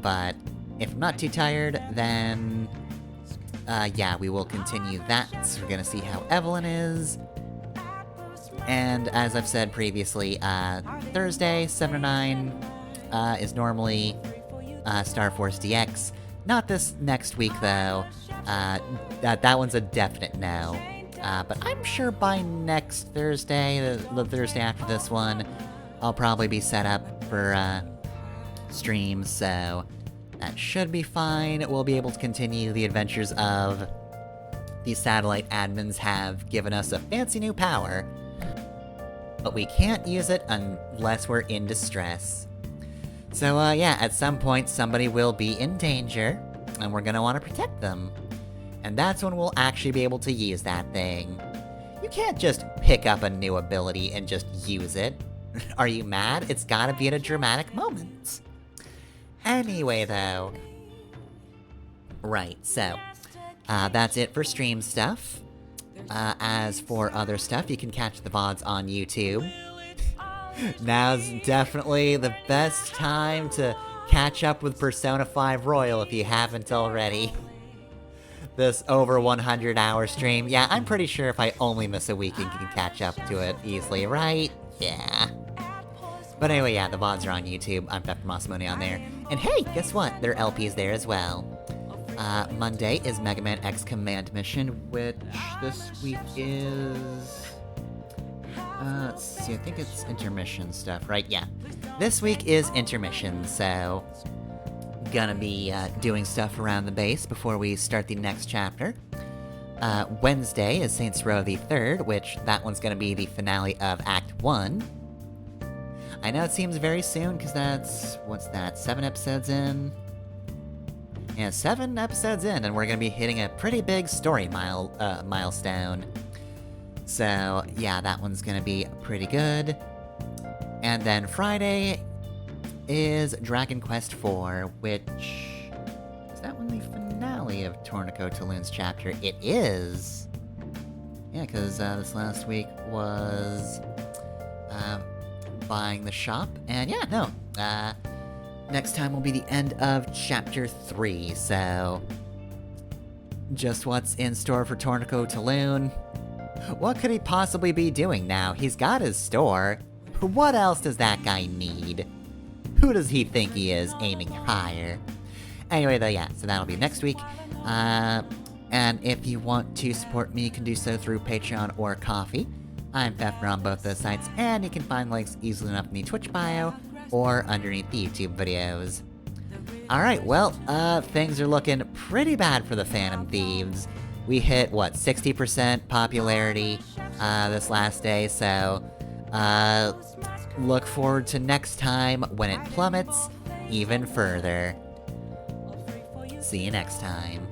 But if I'm not too tired, then... yeah, we will continue that. So we're gonna see how Evelyn is. And as I've said previously, Thursday, 7 to 9, is normally, Star Force DX. Not this next week, though. That one's a definite no. But I'm sure by next Thursday, the Thursday after this one, I'll probably be set up for, streams, so... that should be fine. We'll be able to continue the adventures of... These satellite admins have given us a fancy new power. But we can't use it unless we're in distress. So, yeah, at some point somebody will be in danger, and we're gonna want to protect them. And that's when we'll actually be able to use that thing. You can't just pick up a new ability and just use it. Are you mad? It's gotta be at a dramatic moment. Anyway, though. Right, so, that's it for stream stuff. As for other stuff, you can catch the VODs on YouTube. Now's definitely the best time to catch up with Persona 5 Royal if you haven't already. This over 100-hour stream, yeah, I'm pretty sure if I only miss a week, you can catch up to it easily, right? Yeah. But anyway, yeah, the VODs are on YouTube. I'm Dr. Masamune on there. And hey, guess what? There are LPs there as well. Monday is Mega Man X Command Mission, which this week is... let's see, I think it's intermission stuff, right? Yeah. This week is intermission, so... gonna be, doing stuff around the base before we start the next chapter. Wednesday is Saints Row the 3rd, which that one's gonna be the finale of Act 1. I know it seems very soon, because that's... what's that, 7 episodes in? Yeah, 7 episodes in, and we're gonna be hitting a pretty big story milestone. So, yeah, that one's gonna be pretty good. And then Friday is Dragon Quest IV, which... is that one the finale of Torneko Taloon's chapter? It is! Yeah, because this last week was... buying the shop, and yeah, no, next time will be the end of Chapter 3, so... just what's in store for Torneko Taloon? What could he possibly be doing now? He's got his store. What else does that guy need? Who does he think he is, aiming higher? Anyway, though, yeah, so that'll be next week. And if you want to support me, you can do so through Patreon or Ko-fi. I'm Pfeffer on both those sites, and you can find links easily enough in the Twitch bio or underneath the YouTube videos. Alright, well, things are looking pretty bad for the Phantom Thieves. We hit, what, 60% popularity, this last day, so, look forward to next time when it plummets even further. See you next time.